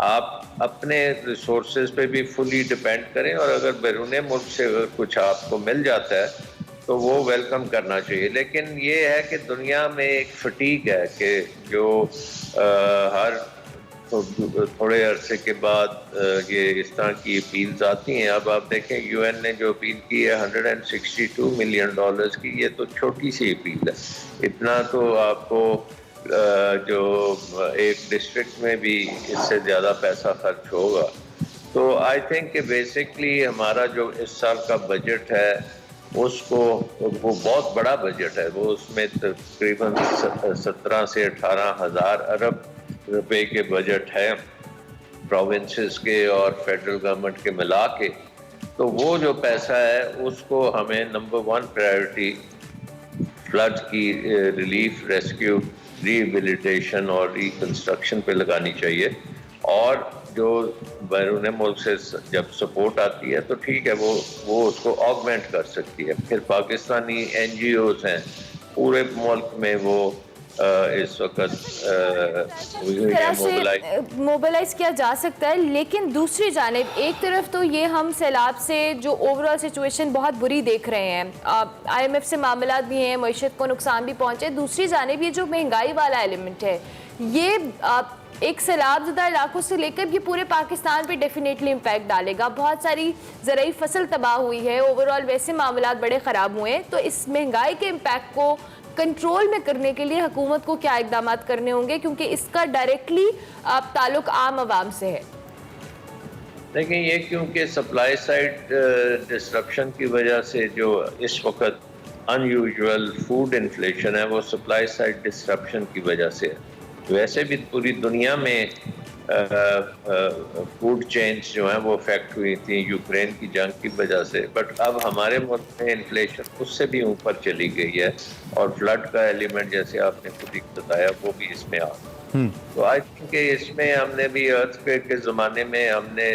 आप अपने रिसोर्सेज पे भी फुली डिपेंड करें, और अगर बैरून मुल्क से अगर कुछ आपको मिल जाता है तो वो वेलकम करना चाहिए। लेकिन ये है कि दुनिया में एक फटीक है कि जो हर थोड़े अरसे के बाद ये इस तरह की अपील्स आती हैं। अब आप देखें UN ने जो अपील की है $162 मिलियन की, ये तो छोटी सी अपील है। इतना तो आपको जो एक डिस्ट्रिक्ट में भी इससे ज़्यादा पैसा खर्च होगा। तो आई थिंक कि बेसिकली हमारा जो इस साल का बजट है उसको, वो बहुत बड़ा बजट है, वो उसमें तकरीबन 17 से 18 हज़ार अरब रुपए के बजट है प्रोविंसेस के और फेडरल गवर्नमेंट के मिला के। तो वो जो पैसा है उसको हमें नंबर 1 प्रायोरिटी फ्लड की रिलीफ, रेस्क्यू, रिहेबिलिटेशन और रिकंस्ट्रक्शन पे लगानी चाहिए। और जो बैरून मुल्क से जब सपोर्ट आती है तो ठीक है, वो उसको ऑगमेंट कर सकती है। फिर पाकिस्तानी NGOs हैं पूरे मुल्क में, वो इस वक्त मोबिलाइज किया जा सकता है। लेकिन दूसरी जानिब, एक तरफ तो ये हम सैलाब से जो ओवरऑल सिचुएशन बहुत बुरी देख रहे हैं, IMF से मामला भी हैं, मईशत को नुकसान भी पहुंचे। दूसरी जानिब ये जो महंगाई वाला एलिमेंट है, ये एक सैलाबज़दा इलाकों से लेकर ये पूरे पाकिस्तान पे डेफिनेटली इम्पैक्ट डालेगा। बहुत सारी ज़रूरी फसल तबाह हुई है, ओवरऑल वैसे मामलात बड़े ख़राब हुए हैं। तो इस महंगाई के इम्पैक्ट को कंट्रोल में करने के लिए हुकूमत को क्या इक़दाम करने होंगे, क्योंकि इसका डायरेक्टली ताल्लुक आम आवाम से है? देखिए, ये क्योंकि सप्लाई साइड डिस्ट्रप्शन की वजह से जो इस वक्त अनयूजुअल फूड इन्फ्लेशन है वो सप्लाई साइड डिस्ट्रप्शन की वजह से है। वैसे भी पूरी दुनिया में फूड चेन्स जो हैं वो अफेक्ट हुई थी यूक्रेन की जंग की वजह से, बट अब हमारे मुल्क में इन्फ्लेशन उससे भी ऊपर चली गई है और फ्लड का एलिमेंट जैसे आपने खुद ही बताया वो भी इसमें आ गया। तो आई थिंक इसमें हमने भी अर्थक्वेक के ज़माने में हमने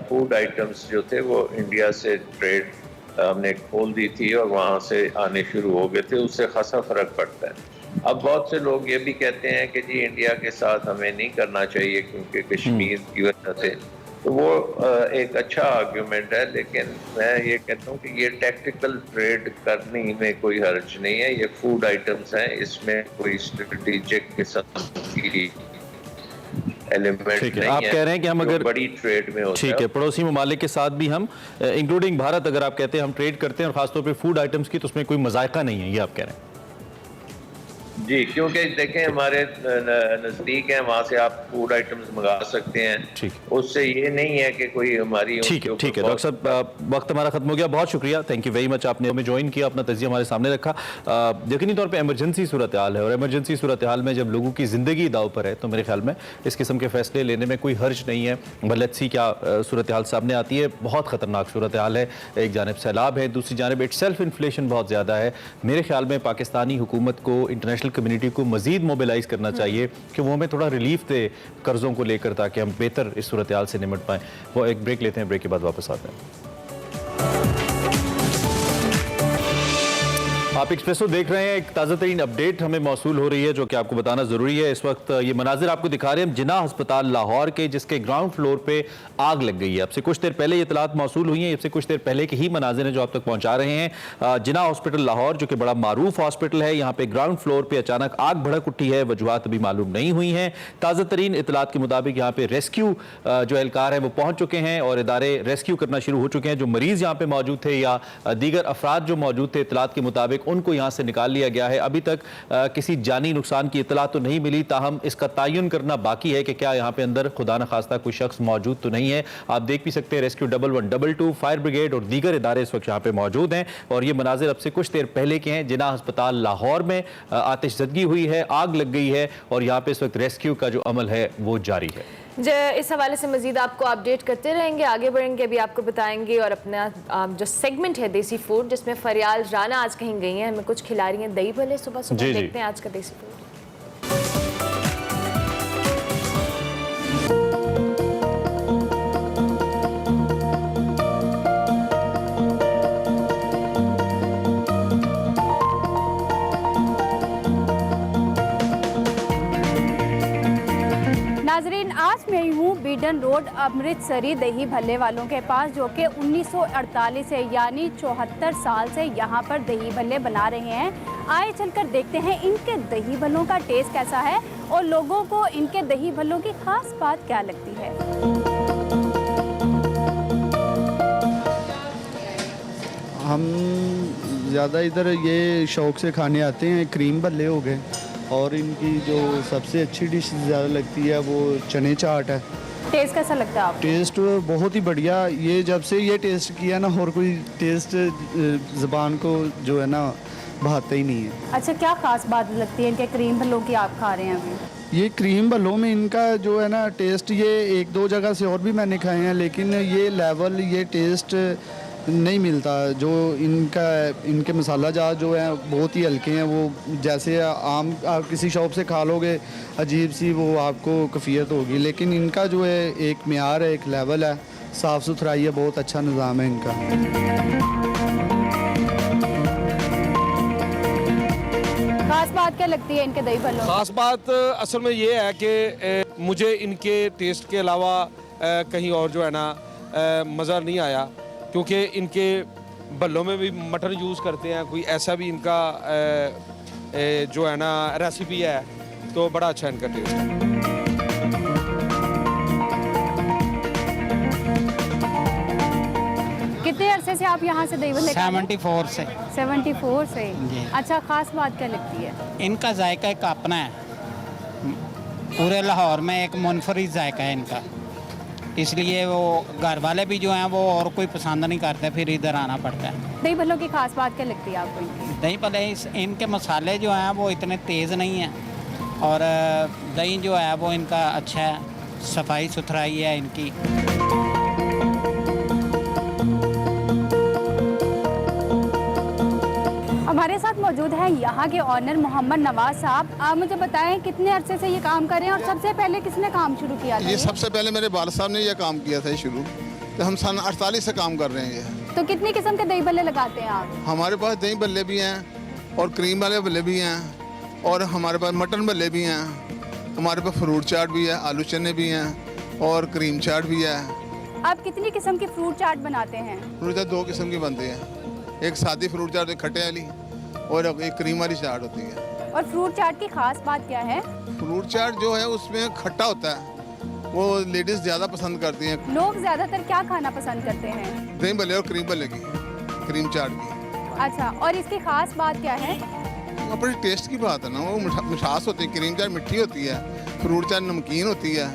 फूड आइटम्स जो थे वो इंडिया से ट्रेड हमने खोल दी थी और वहाँ से आने शुरू हो गए थे, उससे खासा फ़र्क पड़ता है। अब बहुत से लोग ये भी कहते हैं कि जी इंडिया के साथ हमें नहीं करना चाहिए क्योंकि कश्मीर की वजह से, तो वो एक अच्छा आर्ग्यूमेंट है, लेकिन मैं ये कहता हूँ कि ये टैक्टिकल ट्रेड करने में कोई हर्ज नहीं है। ये फूड आइटम्स हैं, इसमें कोई स्ट्रेटेजिक किस्म की एलिमेंट ठीक है, नहीं आप है। कह रहे हैं कि हम जो अगर बड़ी ट्रेड में होता ठीक है पड़ोसी ममालिक के साथ भी हम इंक्लूडिंग भारत अगर आप कहते हैं हम ट्रेड करते हैं और खासतौर पे फूड आइटम्स की, तो उसमें कोई मजायका नहीं है, ये आप कह रहे हैं? जी, क्योंकि देखें हमारे नज़दीक है, वहाँ से आप फूड आइटम्स मंगा सकते हैं। ठीक, उससे ये नहीं है कि कोई हमारी ठीक है डॉक्टर साहब, वक्त हमारा खत्म हो गया, बहुत शुक्रिया, थैंक यू वेरी मच, आपने हमें ज्वाइन किया, अपना तजिया हमारे सामने रखा। यकीनी तौर पे इमरजेंसी सूरत हाल है और इमरजेंसी सूरत हाल में जब लोगों की ज़िंदगी दाव पर है तो मेरे ख्याल में इस किस्म के फैसले लेने में कोई हर्ज नहीं है। बट लेट्स सी क्या सूरत हाल सामने आती है। बहुत ख़तरनाक सूरत हाल है, एक जानब सैलाब है, दूसरी जानब इटसेल्फ इन्फ्लेशन बहुत ज़्यादा है। मेरे ख्याल में पाकिस्तानी हुकूमत को, इंटरनेशनल कम्युनिटी को मज़ीद मोबिलाइज करना चाहिए कि वो हमें थोड़ा रिलीफ दे कर्जों को लेकर, ताकि हम बेहतर इस सूरत हाल से निपट पाएँ। वो एक ब्रेक लेते हैं, ब्रेक के बाद वापस आते हैं। आप एक्सप्रेसो देख रहे हैं, एक ताज़ा तरीन अपडेट हमें मौसूल हो रही है जो कि आपको बताना ज़रूरी है। इस वक्त ये मनाजिर आपको दिखा रहे हैं जिन्ना अस्पताल लाहौर के, जिसके ग्राउंड फ्लोर पे आग लग गई है। अब से कुछ देर पहले ये इतलात मौसूल हुई हैं, अब से कुछ देर पहले के ही मनाजिर हैं जो आप तक पहुंचा रहे हैं। जिन्ना हॉस्पिटल लाहौर जो कि बड़ा मारूफ हॉस्पिटल है, यहाँ पे ग्राउंड फ्लोर पर अचानक आग भड़क उठी है, वजूहात अभी मालूम नहीं हुई हैं। ताज़ा तरीन इतलात के मुताबिक यहाँ पे रेस्क्यू जो एहलकार है वो पहुँच चुके हैं और इदारे रेस्क्यू करना शुरू हो चुके हैं। जो मरीज़ यहाँ पे मौजूद थे या दीगर अफराद जो मौजूद थे इतलात के मुताबिक, उनको यहाँ से निकाल लिया गया है। अभी तक किसी जानी नुकसान की इतला तो नहीं मिली, ताहम इसका तयन करना बाकी है कि क्या यहाँ पे अंदर खुदा न खास्ता कोई शख्स मौजूद तो नहीं है। आप देख भी सकते हैं रेस्क्यू 1112, फायर ब्रिगेड और दीगर इदारे इस वक्त यहाँ पे मौजूद हैं और ये मनाजिर अब से कुछ देर पहले के हैं। जिन्ना अस्पताल लाहौर में आतिशज़दगी हुई है, आग लग गई है और यहाँ पे इस वक्त रेस्क्यू का जो अमल है वो जारी है। इस हवाले से मजीद आपको अपडेट करते रहेंगे, आगे बढ़ेंगे, अभी आपको बताएंगे। और अपना जो सेगमेंट है देसी फूड, जिसमें फरियाल राना आज कहीं गई हैं, हमें कुछ खिला रही हैं दही भले सुबह सुबह। देखते हैं आज का देसी फूड। नाजरीन, आज मैं हूँ बीडन रोड अमृतसरी दही भल्ले वालों के पास, जो कि 1948 से यानी 74 साल से यहाँ पर दही भल्ले बना रहे हैं। आए चलकर देखते हैं इनके दही भल्लों का टेस्ट कैसा है और लोगों को इनके दही भल्लों की खास बात क्या लगती है। हम ज़्यादा इधर ये शौक़ से खाने आते हैं। क्रीम भल्ले हो गए और इनकी जो सबसे अच्छी डिश ज़्यादा लगती है वो चने चाट है। टेस्ट कैसा लगता है आपको? टेस्ट बहुत ही बढ़िया। ये जब से ये टेस्ट किया ना, और कोई टेस्ट ज़बान को जो है ना भाता ही नहीं है। अच्छा, क्या ख़ास बात लगती है इनके क्रीम भल्लों की आप खा रहे हैं अभी? ये क्रीम भल्लों में इनका जो है ना टेस्ट, ये एक दो जगह से और भी मैंने खाए हैं, लेकिन ये लेवल, ये टेस्ट नहीं मिलता। जो इनके मसाला जात जो है बहुत ही हल्के हैं। वो जैसे आम आप किसी शॉप से खा लोगे अजीब सी वो आपको कफ़ियत होगी, लेकिन इनका जो है एक म्यार है, एक लेवल है, साफ़ सुथराई है, बहुत अच्छा निज़ाम है इनका। खास बात क्या लगती है इनके दही भल्लों? खास बात असल में ये है कि मुझे इनके टेस्ट के अलावा कहीं और जो है ना मज़ा नहीं आया, क्योंकि इनके भल्लों में भी मटन यूज़ करते हैं। कोई ऐसा भी इनका जो है ना रेसिपी है, तो बड़ा अच्छा इनका टेस्ट है। कितने अरसे से आप यहाँ से दही भल्ले? 74 से। 74 से जी। अच्छा, खास बात क्या लगती है? इनका जायका एक अपना है, पूरे लाहौर में एक मुनफरिद जायका है इनका, इसलिए वो घर वाले भी जो हैं वो और कोई पसंद नहीं करते, फिर इधर आना पड़ता है। दही भल्लों की खास बात क्या लगती है आपको इनकी? दही भल्ले इनके मसाले जो हैं वो इतने तेज़ नहीं हैं और दही जो है वो इनका अच्छा है, सफाई सुथराई है इनकी। हमारे साथ मौजूद है यहाँ के ऑनर मोहम्मद नवाज साहब। आप मुझे बताएं कितने अरसे से ये काम कर रहे हैं और सबसे पहले किसने काम शुरू किया था? ये सबसे पहले मेरे वालिद साहब ने ये काम किया था शुरू, तो हम सन 48 से काम कर रहे हैं ये। तो कितनी किस्म के दही भल्ले लगाते हैं आप? हमारे पास दही भल्ले भी हैं और क्रीम वाले भल्ले भी हैं और हमारे पास मटन भल्ले भी हैं, हमारे पास फ्रूट चाट भी है, आलू चने भी हैं और क्रीम चाट भी है। आप कितनी किस्म की फ्रूट चाट बनाते हैं? फ्रूट चाट 2 किस्म की बनती है, एक सादी फ्रूट चाट एक खट्टे वाली और एक क्रीम वाली चाट होती है। और फ्रूट चाट की खास बात क्या है? फ्रूट चाट जो है उसमें खट्टा होता है, वो लेडीज़ ज़्यादा पसंद करती हैं। लोग ज्यादातर क्या खाना पसंद करते हैं? दही भल्ले और क्रीम भल्ले की, क्रीम चाट की। अच्छा, और इसकी खास बात क्या है? अपने टेस्ट की बात है ना, वो मिठास होती है। क्रीम चाट मिठी होती है, फ्रूट चाट नमकीन होती है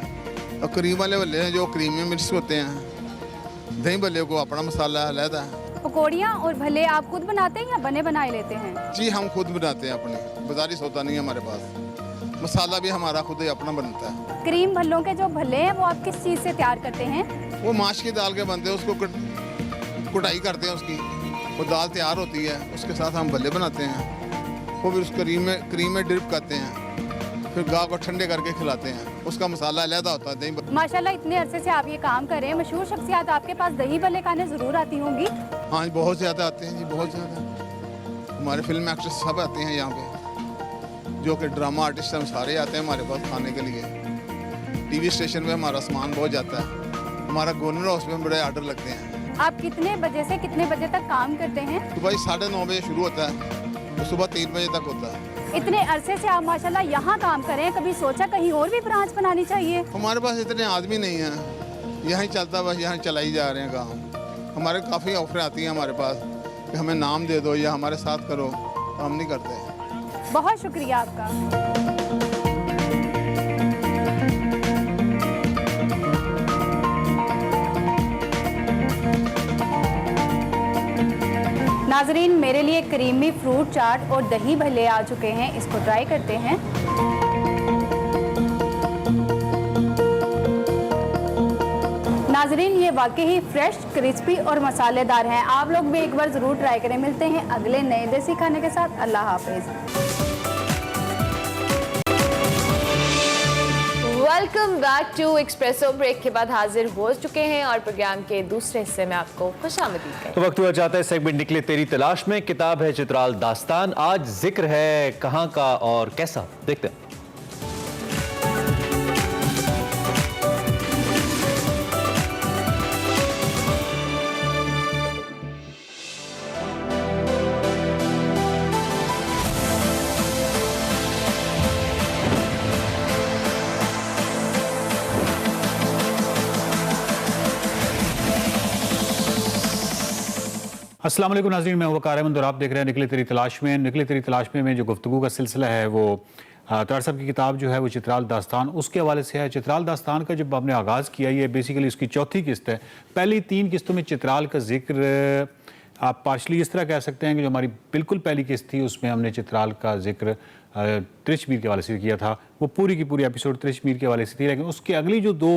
और क्रीम वाले भल्ले हैं जो क्रीम में मिक्स होते हैं। दही भल्ले को अपना मसाला अलहदा है। पकौड़ियाँ और भल्ले आप खुद बनाते हैं या बने बनाए लेते हैं? जी हम खुद बनाते हैं अपने, बाजारी सौदा नहीं है हमारे पास। मसाला भी हमारा खुद ही अपना बनता है। क्रीम भल्लों के जो भल्ले हैं वो आप किस चीज़ से तैयार करते हैं? वो माश की दाल के बनते हैं, उसको कुटाई करते हैं उसकी, वो दाल तैयार होती है, उसके साथ हम भल्ले बनाते हैं। वो फिर उस क्रीम में डिप करते हैं, फिर गाह को ठंडे करके खिलाते हैं। उसका मसाला अलहदा होता है। दही माशाल्लाह इतने अरसे से आप ये काम कर रहे हैं, मशहूर शख्सियत आपके पास दही भल्ले खाने ज़रूर आती होंगी? हाँ जी, बहुत ज़्यादा आते हैं जी, बहुत ज़्यादा। हमारे फिल्म एक्ट्रेस सब आते हैं यहाँ पे, जो कि ड्रामा आर्टिस्ट हम सारे आते हैं हमारे पास खाने के लिए। टीवी स्टेशन पे हमारा सामान बहुत जाता है, हमारा गोल्डन हाउस में बड़े आर्डर लगते हैं। आप कितने बजे से कितने बजे तक काम करते हैं? सुबह 9:30 बजे शुरू होता है तो सुबह 3 बजे तक होता है। इतने अरसे से आप माशाल्लाह यहाँ काम कर रहे हैं, कभी सोचा कहीं और भी ब्रांच बनानी चाहिए? हमारे पास इतने आदमी नहीं हैं, यहाँ ही चलता, बस यहाँ चलाई जा रहे हैं काम। हमारे काफ़ी ऑफर आती हैं हमारे पास कि हमें नाम दे दो या हमारे साथ करो, तो हम नहीं करते। बहुत शुक्रिया आपका। नाजरीन, मेरे लिए क्रीमी फ्रूट चाट और दही भल्ले आ चुके हैं, इसको ट्राई करते हैं। नाजरीन, ये वाकई ही फ्रेश, क्रिस्पी और मसालेदार हैं। आप लोग भी एक बार ज़रूर ट्राई करें। मिलते हैं अगले नए देसी खाने के साथ। अल्लाह हाफिज़। Welcome back to Expresso. Break के बाद हाजिर हो चुके हैं और प्रोग्राम के दूसरे हिस्से में आपको खुशामदीद करें। तो वक्त हुआ चाहता है सेगमेंट निकले तेरी तलाश में। किताब है चित्राल दास्तान। आज जिक्र है कहां का और कैसा, देखते हैं। अस्सलाम वालेकुम नाज़रीन, मैं वकार अहमद और आप देख रहे हैं निकले तेरी तलाश में। निकले तेरी तलाश में जो गुफ्तगू का सिलसिला है वो तार साहब की किताब जो है वो चित्राल दास्तान, उसके हवाले से है। चित्राल दास्तान का जब आपने आगाज़ किया, ये बेसिकली उसकी चौथी किस्त है। पहली 3 किस्तों में चित्राल का जिक्र आप पार्शली इस तरह कह सकते हैं कि जो हमारी बिल्कुल पहली किस्त थी उसमें हमने चित्राल का जिक्र त्रिश मीर के हवाले से किया था। वो पूरी की पूरी एपिसोड त्रिश मीर के हवाले से थी, लेकिन उसके अगली जो 2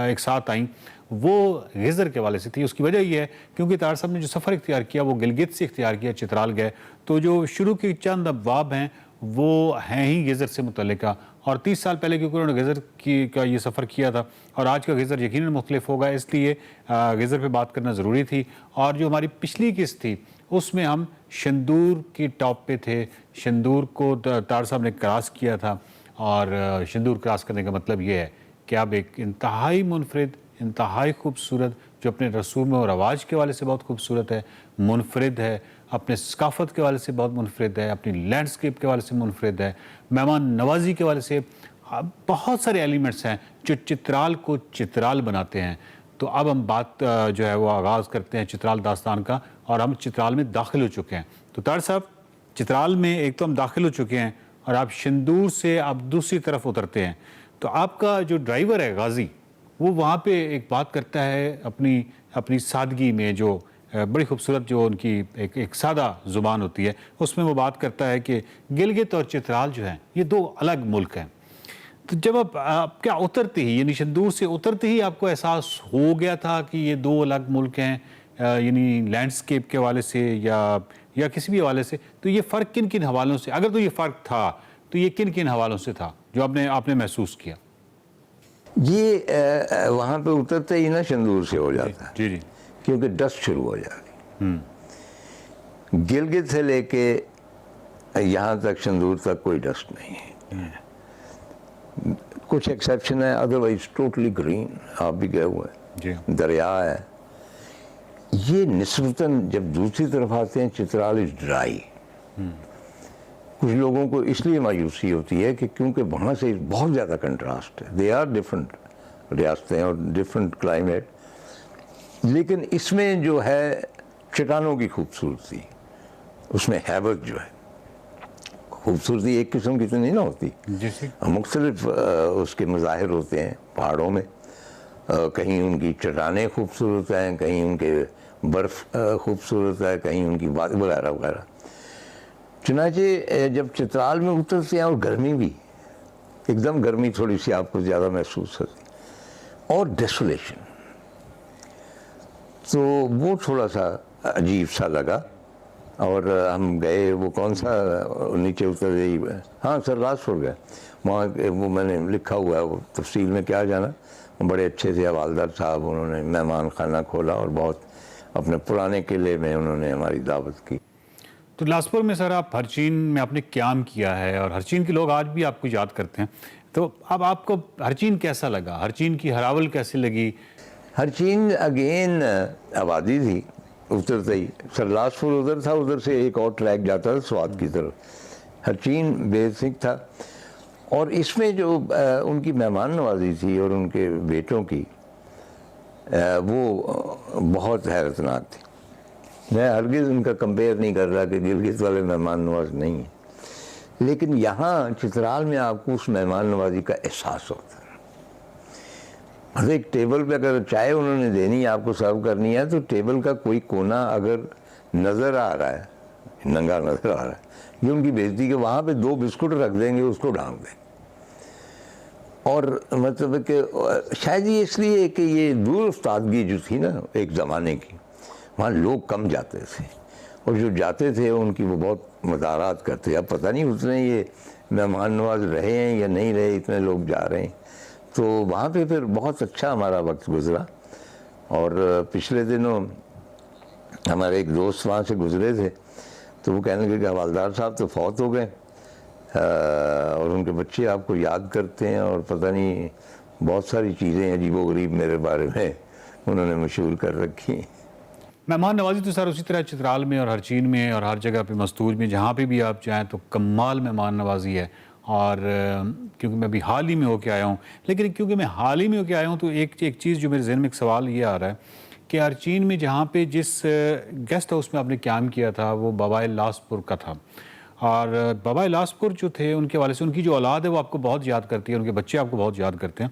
एक साथ आई वो गिज़र के हवाले से थी। उसकी वजह यह है क्योंकि तार साहब ने जो सफ़र इख्तियार किया वो गिलगित से इख्तियार किया, चित्राल गए, तो जो शुरू के चंद अबवाब हैं वो हैं ही गिज़र से मुतल्लिका। और 30 साल पहले क्योंकि उन्होंने गिज़र का ये सफ़र किया था और आज का गिज़र यकीनन मुख्तलिफ होगा, इसलिए गिज़र पे बात करना ज़रूरी थी। और जो हमारी पिछली किस्त थी उसमें हम शंदूर की टॉप पे थे। शंदूर को तार साहब ने क्रॉस किया था और शंदूर क्रॉस करने का मतलब ये है कि अब एक इंतहाई मुनफरिद, इंतहाई खूबसूरत, जो अपने रसूम और रवाज के हवाले से बहुत खूबसूरत है, मुनफरिद है, अपने सकाफ़त के हवाले से बहुत मुनफरिद है, अपनी लैंडस्केप के हवाले से मुनफरिद है, मेहमान नवाजी के हवाले से बहुत सारे एलिमेंट्स हैं जो चित्राल को चित्राल बनाते हैं। तो अब हम बात जो है वो आगाज़ करते हैं चित्राल दास्तान का और हम चित्राल में दाखिल हो चुके हैं। तो तार साहब, चित्राल में एक तो हम दाखिल हो चुके हैं और आप शंदूर से आप दूसरी तरफ उतरते हैं। तो आपका जो ड्राइवर है गाजी, वो वहाँ पे एक बात करता है अपनी सादगी में, जो बड़ी खूबसूरत जो उनकी एक सादा ज़ुबान होती है, उसमें वो बात करता है कि गिलगित और चित्राल जो हैं ये 2 अलग मुल्क हैं। तो जब आप क्या उतरते ही, यानी शंदूर से उतरते ही आपको एहसास हो गया था कि ये दो अलग मुल्क हैं, यानी लैंडस्केप के हवाले से या किसी भी हवाले से, तो ये फ़र्क किन किन हवालों से, अगर तो ये फ़र्क था तो ये किन किन हवालों से था जो आपने महसूस किया? ये वहाँ पे उतरते ही ना शंदूर से हो जाता है। जी जी। क्योंकि डस्ट शुरू हो जाती। गिलगित से लेके यहाँ तक शंदूर तक कोई डस्ट नहीं है। कुछ एक्सेप्शन है, अदरवाइज टोटली ग्रीन। आप भी गए हुए हैं, दरिया है। ये निस्बतन जब दूसरी तरफ आते हैं चित्राल इज ड्राई। कुछ लोगों को इसलिए मायूसी होती है कि क्योंकि वहाँ से बहुत ज़्यादा कंट्रास्ट है। दे आर डिफरेंट रियासतें और डिफरेंट क्लाइमेट, लेकिन इसमें जो है चट्टानों की खूबसूरती, उसमें हैबत जो है, खूबसूरती एक किस्म की तो नहीं ना होती, मुख्तलिफ उसके मज़ाहिर होते हैं पहाड़ों में। कहीं उनकी चट्टानें खूबसूरत हैं, कहीं उनके बर्फ़ खूबसूरत है, कहीं उनकी बात वगैरह वगैरह। चुनाचे जब चित्राल में उतरते हैं, और गर्मी भी एकदम गर्मी थोड़ी सी आपको ज़्यादा महसूस होती, और डेसोलेशन, तो वो थोड़ा सा अजीब सा लगा। और हम गए, वो कौन सा नीचे उतर गई, हाँ सरदासपुर गए, वहाँ वो मैंने लिखा हुआ है, वो तफसील में क्या जाना। बड़े अच्छे से हवालदार साहब, उन्होंने मेहमान खाना खोला और बहुत अपने पुराने किले में उन्होंने हमारी दावत की। तो लासपुर में सर आप हरचीन में आपने क्याम किया है और हरचीन के लोग आज भी आपको याद करते हैं, तो अब आपको हरचीन कैसा लगा? हरचीन की हरावल कैसी लगी? हरचीन अगेन आबादी थी, उतरते ही सरदासपुर उधर था, उधर से एक और ट्रैक जाता था स्वाद की तरफ। हरचीन बेसिक था, और इसमें जो उनकी मेहमान नवाजी थी और उनके बेटों की, वो बहुत हैरतनाक थी। मैं हरगिज़ उनका कंपेयर नहीं कर रहा कि गिलगित वाले मेहमान नवाज नहीं है, लेकिन यहाँ चित्राल में आपको उस मेहमान नवाजी का एहसास होता है। मतलब एक टेबल पे अगर चाय उन्होंने देनी है, आपको सर्व करनी है, तो टेबल का कोई कोना अगर नज़र आ रहा है, नंगा नज़र आ रहा है, ये उनकी बेइज्जती के वहाँ पे 2 बिस्कुट रख देंगे, उसको ढांक देंगे। और मतलब कि शायद ये इसलिए कि ये दूर उस्तादगी जो थी ना एक ज़माने की, वहाँ लोग कम जाते थे, और जो जाते थे उनकी वो बहुत मदारात करते। अब पता नहीं उतने ये मेहमान नवाज रहे हैं या नहीं रहे, इतने लोग जा रहे हैं। तो वहाँ पे फिर बहुत अच्छा हमारा वक्त गुज़रा। और पिछले दिनों हमारे एक दोस्त वहाँ से गुज़रे थे, तो वो कहने लगे कि हवालदार साहब तो फौत हो गए, और उनके बच्चे आपको याद करते हैं, और पता नहीं बहुत सारी चीज़ें अजीबोगरीब मेरे बारे में उन्होंने मशहूर कर रखी। मेहमान नवाजी तो सर उसी तरह चित्राल में और हरचीन में और हर जगह पे मस्तूज में जहाँ पे भी आप जाएँ तो कमाल मेहमान नवाजी है। और क्योंकि मैं अभी हाल ही में होके आया हूँ, लेकिन क्योंकि मैं हाल ही में होके आया हूँ तो एक चीज़ जो मेरे जहन में एक सवाल ये आ रहा है कि हरचीन में जहाँ पे जिस गेस्ट हाउस में आपने क्याम किया था वो बाबा लासपुर का था, और बाबा लासपुर जो थे उनके वाले से उनकी जो औलाद है वो आपको बहुत याद करती है, उनके बच्चे आपको बहुत याद करते हैं।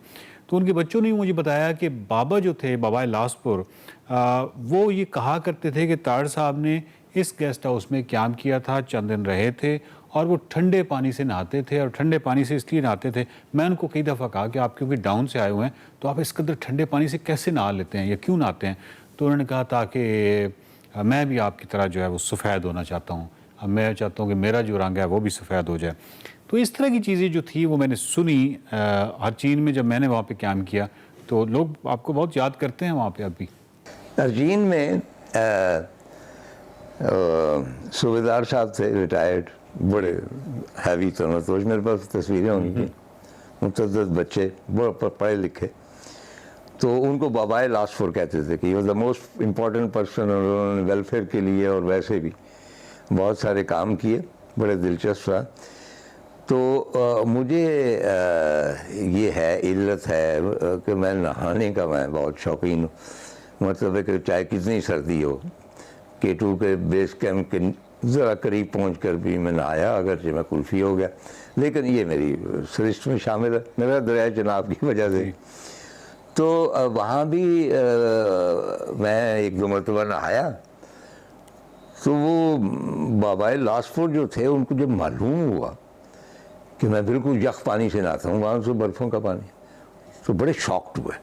तो उनके बच्चों ने मुझे बताया कि बाबा जो थे बाबा लासपुर, वो ये कहा करते थे कि ताड़ साहब ने इस गेस्ट हाउस में क्याम किया था, चंद दिन रहे थे, और वो ठंडे पानी से नहाते थे, और ठंडे पानी से इसलिए नहाते थे, मैं उनको कई दफ़ा कहा कि आप क्योंकि डाउन से आए हुए हैं तो आप इस कदर ठंडे पानी से कैसे नहा लेते हैं या क्यों नहाते हैं? तो उन्होंने कहा ताकि मैं भी आपकी तरह जो है वो सफ़ेद होना चाहता हूँ, अब मैं चाहता हूँ कि मेरा जो रंग है वो भी सफ़ेद हो जाए। तो इस तरह की चीज़ें जो थी वो मैंने सुनी हरचीन में। जब मैंने वहाँ पे काम किया तो लोग आपको बहुत याद करते हैं वहाँ पे अभी। हरचीन में सूबेदार साहब थे रिटायर्ड, बड़े हैवी तनतोश, मेरे पास तस्वीरें होंगी थी, मुतअद्दिद बच्चे, बड़े पढ़े लिखे। तो उनको बाबा लासपुर कहते थे कि he was the most important person. उन्होंने वेलफेयर के लिए और वैसे भी बहुत सारे काम किए, बड़े दिलचस्प था। तो मुझे ये है इल्लत है कि मैं नहाने का मैं बहुत शौकीन हूँ। मतलब है कि चाहे कितनी सर्दी हो, K2 के बेस कैंप के ज़रा करीब पहुँच कर भी मैं नहाया, अगरचे मैं कुल्फ़ी हो गया, लेकिन ये मेरी सरिश्त में शामिल है, मेरा दरिया चनाब की वजह से। तो वहाँ भी मैं 1-2 मरतबा नहाया। तो वो बाबा लासपुर जो थे उनको जब मालूम हुआ कि मैं बिल्कुल यख पानी से नहाता हूँ, वहाँ से बर्फ़ों का पानी। तो बड़े शॉक्ड हुए,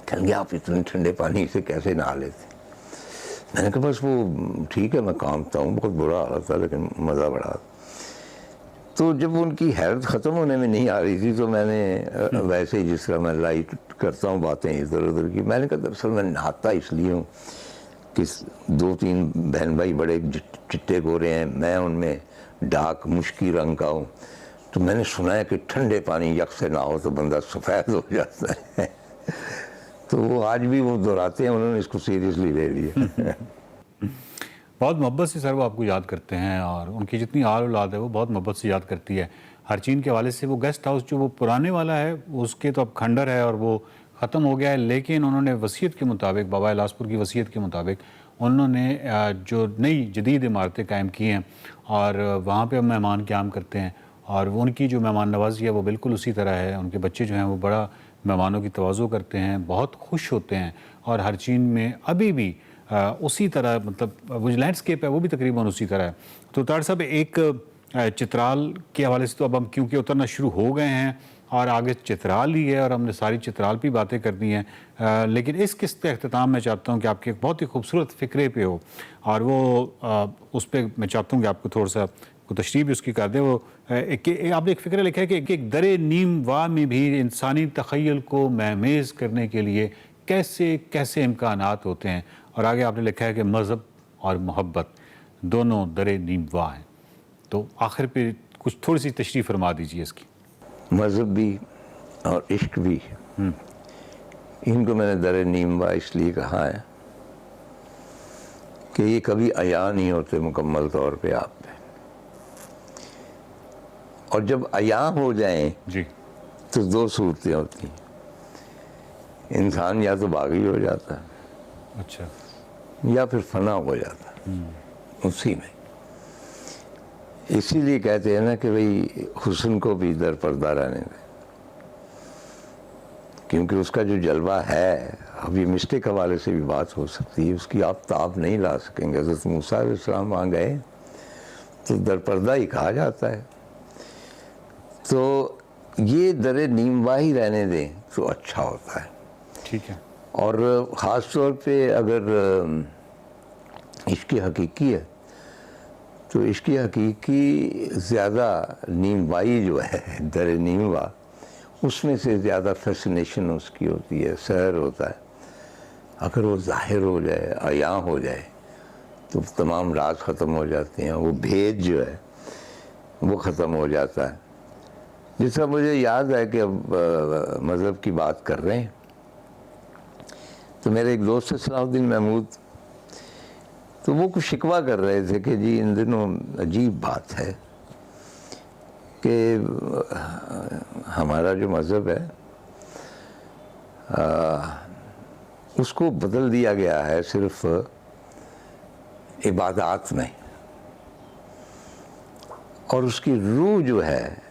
कहेंगे आप इतने ठंडे पानी से कैसे नहा लेते? मैंने कहा बस वो ठीक है, मैं कांपता हूँ, बहुत बुरा हालत था लेकिन मज़ा बड़ा। तो जब उनकी हैरत ख़त्म होने में नहीं आ रही थी तो मैंने वैसे ही जिस तरह मैं लाइट करता हूँ बातें इधर उधर की, मैंने कहा दरअसल मैं नहाता इसलिए हूँ कि 2-3 बहन भाई बड़े चिट्टे गोरे हैं, मैं उनमें डार्क मुश्की रंग का हूँ। तो मैंने सुना है कि ठंडे पानी यक से नहाओ तो बंदा सफ़ेद हो जाता है। तो वो आज भी वो दोहराते हैं, उन्होंने इसको सीरियसली ले लिया। बहुत मोहब्बत से सर वो आपको याद करते हैं और उनकी जितनी आल औलाद है वो बहुत मोहब्बत से याद करती है। हरचीन के हवाले से वो गेस्ट हाउस जो वो पुराने वाला है उसके तो अब खंडर है और वो ख़त्म हो गया है, लेकिन उन्होंने वसीयत के मुताबिक, बाबा इलासपुर की वसीयत के मुताबिक उन्होंने जो नई जदीद इमारतें कायम की हैं और वहाँ पे अब मेहमान क़याम करते हैं और उनकी जो मेहमान नवाजी है वो बिल्कुल उसी तरह है। उनके बच्चे जो हैं वो बड़ा मेहमानों की तवाज़ो करते हैं, बहुत खुश होते हैं और हरचीन में अभी भी उसी तरह, मतलब वो जो लैंडस्केप है वो भी तकरीबन उसी तरह है। तो तार साहब, एक चित्राल के हवाले से तो अब हम क्योंकि उतरना शुरू हो गए हैं और आगे चित्राल ही है और हमने सारी चित्राल पे बातें करनी है, लेकिन इस किस्त का अख्ताम मैं चाहता हूँ कि आपके एक बहुत ही खूबसूरत फ़िक्रे पे हो और वो उस पर मैं चाहता हूँ कि आपको थोड़ा सा तशरीह भी उसकी कर दें। वो आपने एक फ़िक्र लिखा है कि एक दरे नीम वाह में भी इंसानी तख़य्युल को महमेज़ करने के लिए कैसे कैसे इम्कानात होते हैं, और आगे आपने लिखा है कि मज़हब और मोहब्बत दोनों दरे नीम वाह हैं। तो आखिर पे कुछ थोड़ी सी तशरीह फरमा दीजिए इसकी। मज़हब भी और इश्क भी, इनको मैंने दरे नीम वाह इसलिए कहा है कि ये कभी अया नहीं होते मुकम्मल तौर पे आप पे, और जब अया हो जाएं जी तो 2 सूरतें होती हैं, इंसान या तो बागी हो जाता है, अच्छा, या फिर फना हो जाता है उसी में। इसीलिए कहते हैं ना कि भाई हुस्न को भी दर पर्दा रहने दें, क्योंकि उसका जो जलवा है, अब ये मिस्टेक हवाले से भी बात हो सकती है, उसकी आप ताब नहीं ला सकेंगे। हज़रत मूसा अलैहिस्सलाम वहाँ गए तो दर पर्दा ही कहा जाता है। तो ये दरे नीमवाही रहने दें तो अच्छा होता है, ठीक है। और ख़ास तौर पे अगर इश्क़ हकीकी है तो इश्क़ हकीकी ज़्यादा नीमवाही जो है, दरे नीमवा, उसमें से ज़्यादा फैसिनेशन उसकी होती है, सहर होता है। अगर वो ज़ाहिर हो जाए, अया हो जाए तो तमाम राज ख़त्म हो जाते हैं, वो भेद जो है वो ख़त्म हो जाता है। जिसका मुझे याद है कि अब मज़हब की बात कर रहे हैं तो मेरे एक दोस्त है सलाहुद्दीन महमूद, तो वो कुछ शिकवा कर रहे थे कि जी इन दिनों अजीब बात है कि हमारा जो मज़हब है उसको बदल दिया गया है सिर्फ इबादत में, और उसकी रूह जो है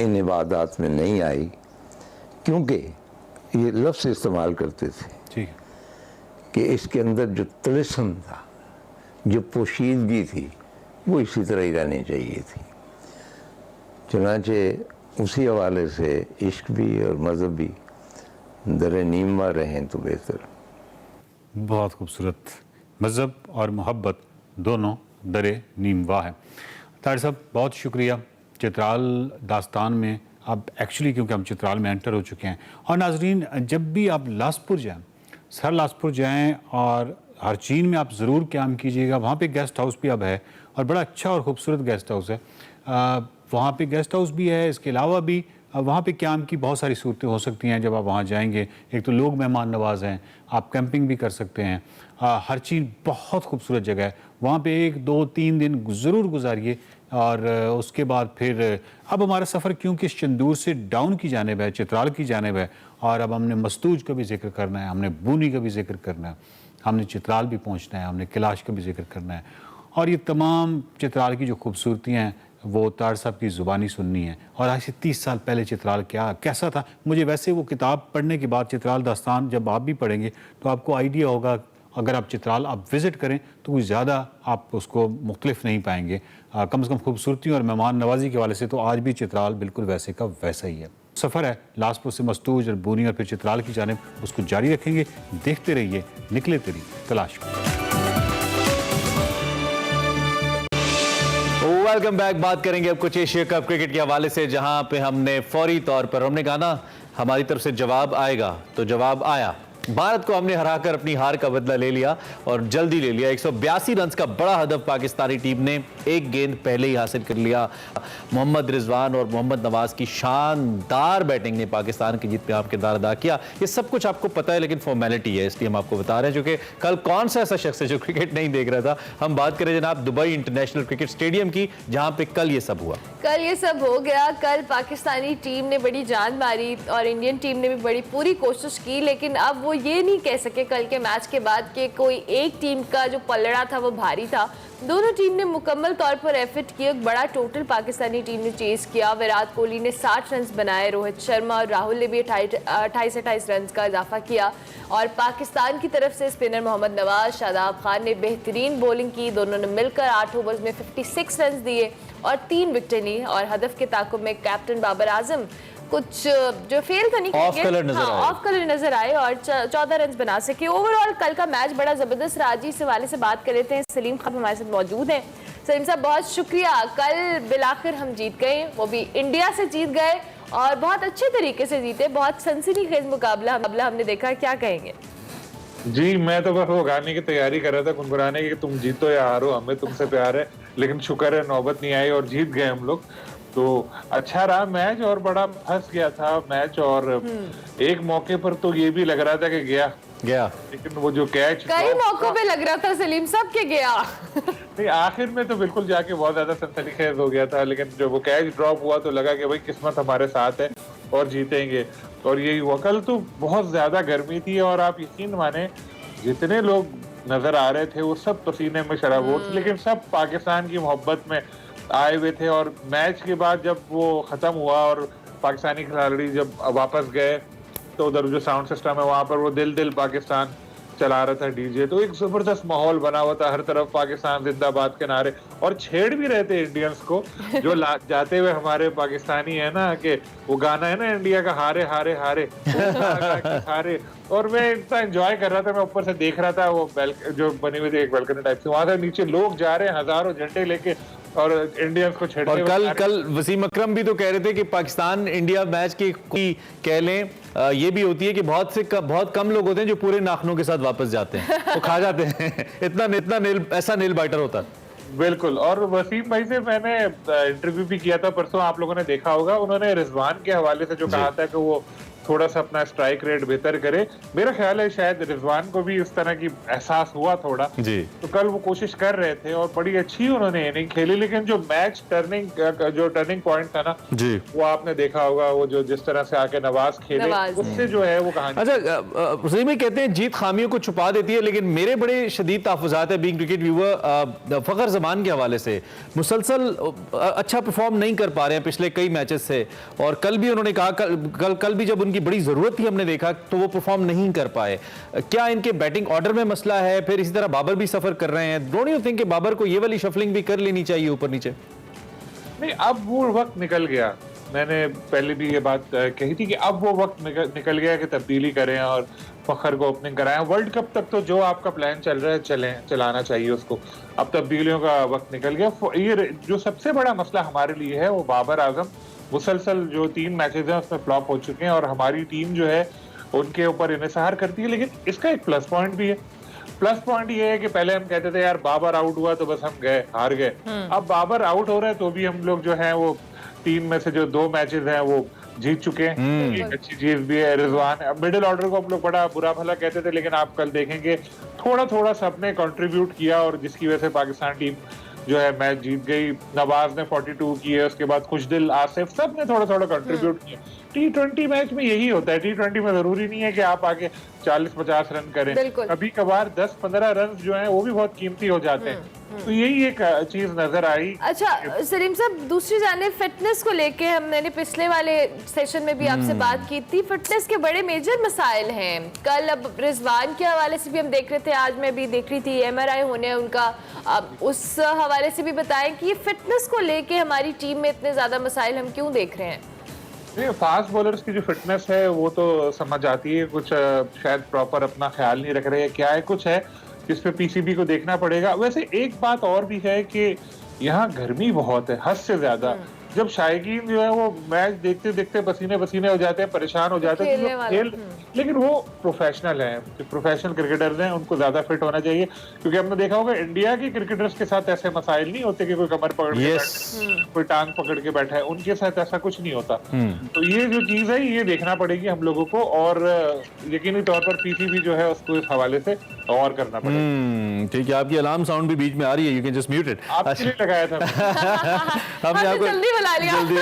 इन इबादत में नहीं आई, क्योंकि ये लफ्ज़ इस्तेमाल करते थे ठीक कि इसके अंदर जो तिलिस्म था, जो पोशीदगी थी, वो इसी तरह ही रहनी चाहिए थी। चनाचे उसी हवाले से इश्क भी और मज़हब भी दरे नीमवा रहें तो बेहतर। बहुत खूबसूरत, मज़हब और मोहब्बत दोनों दरे नीमवा है। तार साहब, बहुत शुक्रिया। चित्राल दास्तान में अब एक्चुअली क्योंकि हम चित्राल में एंटर हो चुके हैं, और नाजरीन जब भी आप लासपुर जाएँ, सर लासपुर जाएँ और हरचीन में आप ज़रूर क़याम कीजिएगा। वहाँ पे गेस्ट हाउस भी अब है और बड़ा अच्छा और ख़ूबसूरत गेस्ट हाउस है। वहाँ पे गेस्ट हाउस भी है, इसके अलावा भी वहाँ पे क़याम की बहुत सारी सूरतें हो सकती हैं जब आप वहाँ जाएंगे। एक तो लोग मेहमान नवाज हैं, आप कैंपिंग भी कर सकते हैं। हरचीन बहुत खूबसूरत जगह है, वहाँ पे 1, 2, 3 दिन ज़रूर गुजारिए और उसके बाद फिर अब हमारा सफ़र क्योंकि चंदूर से डाउन की जानिब है, चित्राल की जानिब है, और अब हमने मस्तूज का भी जिक्र करना है, हमने बूनी का भी जिक्र करना है, हमने चित्राल भी पहुँचना है, हमने कैलाश का भी जिक्र करना है, और ये तमाम चित्राल की जो खूबसूरतियाँ हैं वो तार साहब की ज़ुबानी सुननी है। और आज से 30 साल पहले चित्राल कैसा था, मुझे वैसे वो किताब पढ़ने के बाद चित्राल दास्तान जब आप भी पढ़ेंगे तो आपको आइडिया होगा अगर आप चित्राल आप विज़िट करें तो कुछ ज़्यादा आप उसको मुख्तलिफ नहीं पाएंगे। कम से कम खूबसूरती और मेहमान नवाजी के हवाले से तो आज भी चित्राल बिल्कुल वैसे का वैसा ही है। सफ़र है लाजपुर से मस्तूज और बूनी और फिर चित्राल की जानिब, उसको जारी रखेंगे। देखते रहिए निकले तेरी तलाश में। Welcome back. बात करेंगे अब कुछ एशिया कप क्रिकेट के हवाले से, जहां पे हमने फौरी तौर पर हमने कहा ना हमारी तरफ से जवाब आएगा, तो जवाब आया। भारत को हमने हराकर अपनी हार का बदला ले लिया और जल्दी ले लिया। 182 रन का बड़ा हदफ पाकिस्तानी टीम ने एक गेंद पहले ही हासिल कर लिया। मोहम्मद रिजवान और मोहम्मद नवाज की शानदार बैटिंग ने पाकिस्तान की जीत में आप किरदार अदा किया। ये सब कुछ आपको पता है, लेकिन फॉर्मेलिटी है, इसलिए हम आपको बता रहे हैं। क्योंकि कल कौन सा ऐसा शख्स है जो क्रिकेट नहीं देख रहा था। हम बात करें जनाब दुबई इंटरनेशनल क्रिकेट स्टेडियम की, जहां पे कल ये सब हुआ। कल ये सब हो गया। कल पाकिस्तानी टीम ने बड़ी जान मारी और इंडियन टीम ने भी बड़ी पूरी कोशिश की, लेकिन अब वो ये नहीं कह सके कल के मैच के बाद कि कोई एक टीम का जो पलड़ा था वो भारी था। दोनों टीम ने मुकम्मल तौर पर एफर्ट किया। बड़ा टोटल पाकिस्तानी टीम ने चेस किया। विराट कोहली ने 60 रन बनाए, रोहित शर्मा और राहुल ने भी 28 रन का इजाफा किया। और पाकिस्तान की तरफ से स्पिनर मोहम्मद नवाज, शादाब खान ने बेहतरीन बॉलिंग की। दोनों ने मिलकर 8 ओवर्स में 56 रन दिए और 3 विकेटें ली। और हदफ के ताक़ुब में कैप्टन बाबर आजम कुछ जो फेल तो नहीं ऑफ कलर नजर आए और 14 रन बना सके। ओवरऑल कल का मैच बड़ा जबरदस्त रहा। जी, इस हवाले से बात कर लेते हैं। सलीम खान हमारे साथ मौजूद हैं। सलीम साहब, बहुत शुक्रिया। कल बिलाखिर हम जीत गए, वो भी इंडिया से जीत गए और बहुत अच्छे तरीके से जीते। बहुत सनसनीखेज मुकाबला हमने देखा, क्या कहेंगे? जी, मैं तो बस वो गाने की तैयारी कर रहा था, गुनगुनाने की, तुम जीतो या हारो हमें तुमसे प्यार है। लेकिन शुक्र है नौबत नहीं आई और जीत गए हम लोग। तो अच्छा रहा मैच और बड़ा फंस गया था मैच। और एक मौके पर तो ये भी लग रहा था कि गया, लेकिन वो जो कैच कई मौकों पे लग रहा था सलीम साहब के गया। नहीं, आखिर में तो बिल्कुल जाके बहुत ज्यादा सनसनीखेज हो गया था। लेकिन जब वो कैच ड्रॉप हुआ तो लगा कि भाई किस्मत हमारे साथ है और जीतेंगे, और यही हुआ। कल तो बहुत ज्यादा गर्मी थी और आप यकीन माने जितने लोग नजर आ रहे थे वो सब पसीने में शराबोर थे, लेकिन सब पाकिस्तान की मोहब्बत में आए हुए थे। और मैच के बाद जब वो खत्म हुआ और पाकिस्तानी खिलाड़ी जब वापस गए तो उधर जो साउंड सिस्टम है वहां पर वो दिल दिल पाकिस्तान चला रहा था डीजे। तो एक जबरदस्त माहौल बना हुआ था, हर तरफ पाकिस्तान जिंदाबाद के नारे, और छेड़ भी रहे थे इंडियंस को जो जाते हुए हमारे पाकिस्तानी है ना कि वो गाना है ना इंडिया का, हारे हारे हारे हारे। और मैं इतना एंजॉय कर रहा था, मैं ऊपर से देख रहा था वो जो बनी हुई थी एक बैल्कनी टाइप से, वहां से नीचे लोग जा रहे हैं हजारों झंडे लेके और इंडियंस को छेड़ते। और कल वसीम अकरम भी तो कह रहे थे कि पाकिस्तान इंडिया मैच की कह लें ये भी होती है कि बहुत कम लोग होते हैं जो पूरे नाखूनों के साथ वापस जाते हैं, वो खा जाते हैं। इतना ऐसा नेल बाइटर होता है। बिल्कुल। और वसीम भाई से मैंने इंटरव्यू भी किया था परसों, आप लोगों ने देखा होगा। उन्होंने रिजवान के हवाले से जो कहा था कि वो थोड़ा सा अपना स्ट्राइक रेट बेहतर करे, मेरा ख्याल है शायद रिजवान को भी इस तरह की एहसास हुआ थोड़ा जी। तो कल वो कोशिश कर रहे थे और बड़ी अच्छी उन्होंने इनिंग खेली। लेकिन जो मैच टर्निंग पॉइंट था ना जी, वो आपने देखा होगा, वो जो जिस तरह से आके नवाज खेले उससे जो है वो कहानी। अच्छा, वसीम भाई कहते हैं जीत खामियों को छुपा देती है, लेकिन मेरे बड़े शदीद तहफ़्फ़ुज़ात है बीइंग क्रिकेट व्यूअर फ़खर ज़मान के हवाले से। मुसलसल अच्छा परफॉर्म नहीं कर पा रहे हैं पिछले कई मैचेस से, और कल भी उन्होंने कहा कल भी जब उनकी बड़ी जरूरत थी हमने देखा तो वो परफॉर्म नहीं कर पाए। क्या इनके बैटिंग ऑर्डर में मसला है? फिर इसी तरह बाबर भी सफर कर रहे हैं। डोंट यू थिंक कि बाबर को ये वाली शफलिंग भी कर लेनी चाहिए ऊपर नीचे? नहीं, अब वो वक्त निकल गया। मैंने पहले भी ये बात कही थी कि अब वो वक्त निकल गया कि तब्दीली करें और फखर को ओपनिंग कराएं। वर्ल्ड कप तक तो जो आपका प्लान चल रहा है चलाना चाहिए उसको। अब तब्दीलियों का वक्त निकल गया। ये जो सबसे बड़ा मसला हमारे लिए है वो बाबर आजम मुसलसल जो 3 मैचेस हैं उसमें फ्लॉप हो चुके हैं और हमारी टीम जो है उनके ऊपर इन्हिसार करती है। लेकिन इसका एक प्लस पॉइंट भी है। प्लस पॉइंट ये है कि पहले हम कहते थे यार बाबर आउट हुआ तो बस हम गए, हार गए। अब बाबर आउट हो रहा है तो भी हम लोग जो है वो 3 में से जो 2 मैचेस हैं वो जीत चुके हैं। एक अच्छी चीज भी है। रिजवान, मिडिल ऑर्डर को हम लोग बड़ा बुरा भला कहते थे, लेकिन आप कल देखेंगे थोड़ा सबने कंट्रीब्यूट किया और जिसकी वजह से पाकिस्तान टीम जो है मैच जीत गई। नवाज ने 42 किए, उसके बाद खुशदिल, आसिफ, सब ने थोड़ा कंट्रीब्यूट किया। T20 मैच में यही होता है। T20 में जरूरी नहीं है कि आप आगे 40-50 रन करें, कभी कभार 10-15 रन जो हैं वो भी बहुत कीमती हो जाते हैं। तो यही एक चीज नजर आई। अच्छा सलीम साहब, दूसरी जाने फिटनेस को लेके मैंने पिछले वाले सेशन में भी आपसे बात की थी। फिटनेस के बड़े मेजर मसाइल हैं। कल अब रिजवान के हवाले से भी हम देख रहे थे, आज मैं भी देख रही थी MRI होने उनका। अब उस हवाले से भी बताएं कि ये फिटनेस को लेके हमारी टीम में इतने ज्यादा मसाइल हम क्यों देख रहे हैं? फास्ट बॉलर्स की जो फिटनेस है वो तो समझ आती है, कुछ शायद प्रॉपर अपना ख्याल नहीं रख रहे, क्या है कुछ है जिसपे PCB को देखना पड़ेगा। वैसे एक बात और भी है कि यहाँ गर्मी बहुत है, हद से ज्यादा। जब शायकीन जो है वो मैच देखते देखते पसीने पसीने हो जाते हैं, परेशान हो जाते हैं, लेकिन वो प्रोफेशनल हैं, जो प्रोफेशनल क्रिकेटर्स हैं उनको ज्यादा फिट होना चाहिए। क्योंकि हमने देखा होगा इंडिया के क्रिकेटर्स के साथ ऐसे मसाइल नहीं होते कि कोई कमर पकड़ के बैठा, कोई टांग पकड़ के बैठा है, उनके साथ ऐसा कुछ नहीं होता। तो ये जो चीज है ये देखना पड़ेगी हम लोगों को, और यकीनी तौर पर PCB जो है उसको इस हवाले से और करना पड़ेगा। ठीक है, आपकी अलार्म साउंड भी बीच में आ रही है, you can just mute it. आपके लिए लगाया था हमने आपको जल्दी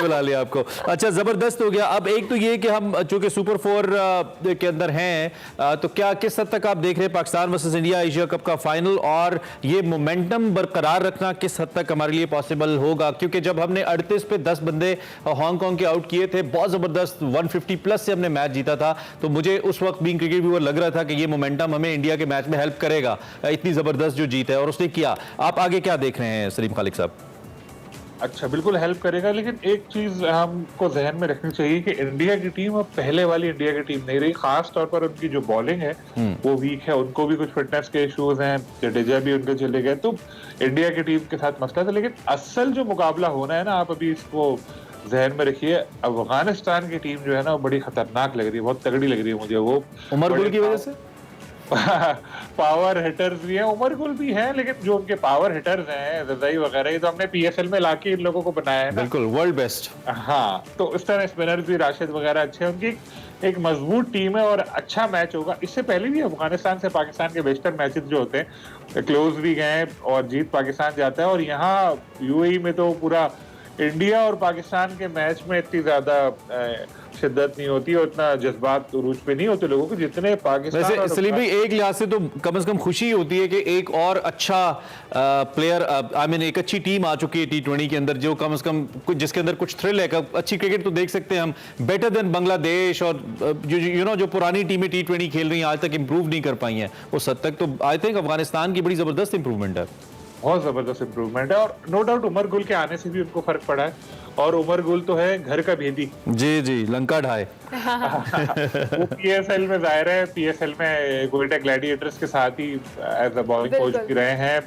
बुला लिया आपको। अच्छा, जबरदस्त हो गया। अब एक तो ये कि हम चूंकि सुपर 4 के अंदर हैं, तो क्या किस हद तक आप देख रहे हैं Pakistan versus India Asia cup का फाइनल, और ये मोमेंटम बरकरार रखना किस हद तक हमारे लिए पॉसिबल होगा? क्योंकि जब हमने 38 पे 10 बंदे हांगकांग के आउट किए थे, बहुत जबरदस्त 150 प्लस से हमने मैच जीता था, तो मुझे उस वक्त बीइंग क्रिकेट व्यूअर लग रहा था कि ये मोमेंटम हमें इंडिया के मैच में हेल्प करेगा, इतनी जबरदस्त जो जीत है, और उसने किया। आप आगे क्या देख रहे हैं सलीम खालिक साहब? अच्छा, बिल्कुल हेल्प करेगा, लेकिन एक चीज हमको जहन में रखनी चाहिए कि इंडिया की टीम अब पहले वाली इंडिया की टीम नहीं रही। खास तौर पर उनकी जो बॉलिंग है वो वीक है, उनको भी कुछ फिटनेस के इश्यूज हैं, जडेजा भी उनके चले गए, तो इंडिया की टीम के साथ मसला था। लेकिन असल जो मुकाबला होना है ना, आप अभी इसको जहन में रखिए, अफगानिस्तान की टीम जो है ना बड़ी खतरनाक लग रही है, बहुत तगड़ी लग रही है मुझे। वो उमर गुल की वजह से पावर हिटर्स भी हैं, उमर गुल भी हैं, लेकिन जो उनके पावर हिटर्स हैं रजाई वगैरह, ये तो हमने PSL में लाके इन लोगों को बनाया है ना। बिल्कुल वर्ल्ड बेस्ट। हाँ, तो इस तरह स्पिनर्स भी राशिद वगैरह अच्छे हैं, उनकी एक मजबूत टीम है और अच्छा मैच होगा। इससे पहले भी अफगानिस्तान से पाकिस्तान के वेस्टर्न मैचेस जो होते हैं क्लोज भी गए और जीत पाकिस्तान जाता है, और यहाँ UAE में तो पूरा इंडिया और पाकिस्तान के मैच में इतनी ज्यादा शिद्दत नहीं होती और इतना जज्बात उरूज पे नहीं होते लोगों के जितने पाकिस्तान। वैसे सलीम भाई, एक लिहाज से तो कम से कम खुशी होती है कि एक और अच्छा प्लेयर, आई मीन एक अच्छी टीम आ चुकी है T20 के अंदर, जो कम से कम जिसके अंदर कुछ थ्रिल है। अच्छी क्रिकेट तो देख सकते हैं हम, बेटर देन बांग्लादेश, और जो पुरानी टीमें T20 खेल रही हैं आज तक इंप्रूव नहीं कर पाई हैं उस हद तक। तो आई थिंक अफगानिस्तान की बड़ी जबरदस्त इंप्रूवमेंट है, बहुत जबरदस्त इंप्रूवमेंट है, और नो डाउट उमर गुल के आने से भी उनको फर्क पड़ा है। और उमर गुल तो है घर का भेदी, जी लंका ढाए। वो PSL में जाहिर है, PSL में कोयटा ग्लैडिएटर्स के साथ ही एज अ बॉलिंग कोच भी रहे हैं।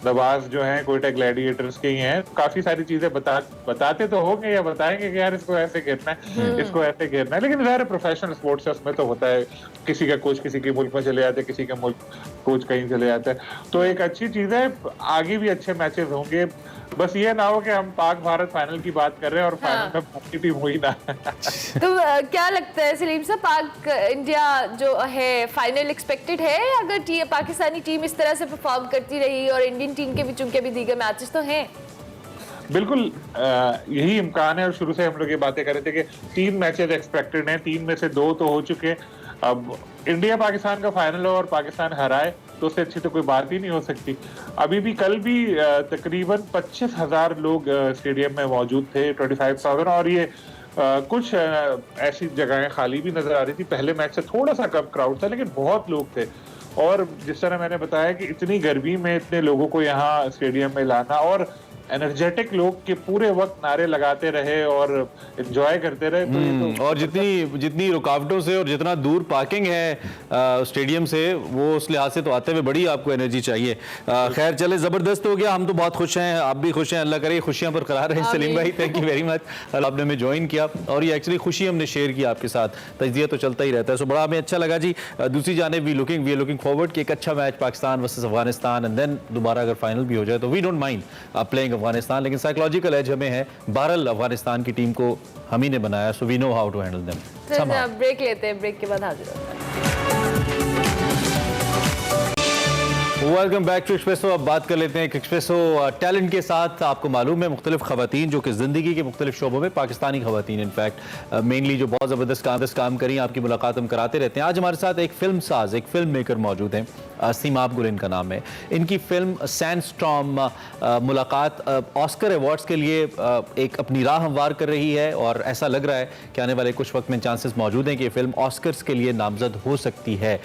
नवाज जो हैं कोयटा ग्लैडिएटर्स के ही हैं, काफी सारी चीजें बताते तो होंगे या बताएंगे कि यार इसको ऐसे घेरना है, इसको ऐसे घेरना है, लेकिन ज़ाहिर प्रोफेशनल स्पोर्ट्स है, उसमें तो होता है किसी का कोच किसी के मुल्क में चले जाते हैं, किसी का मुल्क कोच कहीं चले जाता है, तो एक अच्छी चीज है। आगे भी अच्छे मैचेस होंगे, बस ये ना हो कि हम पाक भारत फाइनल की बात कर रहे हैं और फाइनल में भारत की टीम हुई ना। तो क्या लगता है सलीम साहब, पाक इंडिया जो है फाइनल एक्सपेक्टेड है अगर पाकिस्तानी टीम इस तरह से परफॉर्म करती रही, और इंडियन टीम के भी चूंकि भी दीगर मैचेस तो हैं? बिल्कुल यही इम्कान है, और शुरू से हम लोग ये बातें कर रहे थे कि 3 मैचेस एक्सपेक्टेड हैं, 3 में से 2 तो हो चुके। अब इंडिया पाकिस्तान का फाइनल हो और पाकिस्तान हराए तो उससे अच्छी तो कोई बात ही नहीं हो सकती। अभी भी कल भी तकरीबन 25,000 लोग स्टेडियम में मौजूद थे, 25,000, और ये कुछ ऐसी जगहें खाली भी नजर आ रही थी। पहले मैच से थोड़ा सा कम क्राउड था, लेकिन बहुत लोग थे। और जिस तरह मैंने बताया कि इतनी गर्मी में इतने लोगों को यहाँ स्टेडियम में लाना, और एनर्जेटिक लोग के पूरे वक्त नारे लगाते रहे और एंजॉय करते रहे, तो ये तो और जितनी रुकावटों से और जितना दूर पार्किंग है स्टेडियम से, वो उस लिहाज से तो आते हुए बड़ी आपको एनर्जी चाहिए। खैर चले, जबरदस्त हो गया, हम तो बहुत खुश हैं, आप भी खुश हैं, अल्लाह करे खुशियां बरकरार रहें। सलीम भाई, थैंक यू वेरी मच, आपने हमें ज्वाइन किया, और ये एक्चुअली खुशी हमने शेयर की आपके साथ, तजजिया तो चलता ही रहता है, सो बड़ा हमें अच्छा लगा जी। दूसरी जानिब वी आर लुकिंग फॉरवर्ड कि एक अच्छा match Pakistan versus Afghanistan, and then दोबारा अगर फाइनल भी हो जाए तो we don't mind playing Afghanistan, लेकिन साइकोलॉजिकल एज हमें है। बहरहाल अफगानिस्तान की टीम को हम ही ने बनाया, so we know how to handle them. Break लेते हैं, ब्रेक के बाद हाजिर होते हैं। Welcome back to Expresso. अब बात कर लेते हैं एक्सप्रेसो टैलेंट के साथ। आपको मालूम है मुख्तलिफ खवातीन जो कि ज़िंदगी के मुख्तलिफ शोबों में, पाकिस्तानी खवातीन इनफैक्ट मेनली, जो बहुत ज़बरदस्त काम करी, आपकी मुलाकात हम कराते रहते हैं। आज हमारे साथ एक फिल्म साज, एक फिल्म मेकर मौजूद हैं, सीमाब गुल इनका नाम है। इनकी फिल्म सैंडस्टॉर्म मुलाकात ऑस्कर अवार्ड्स के लिए एक अपनी राह हमवार कर रही है और ऐसा लग रहा है कि आने वाले कुछ वक्त में चांसेस मौजूद हैं कि ये फिल्म ऑस्कर्स के लिए नामजद हो सकती है।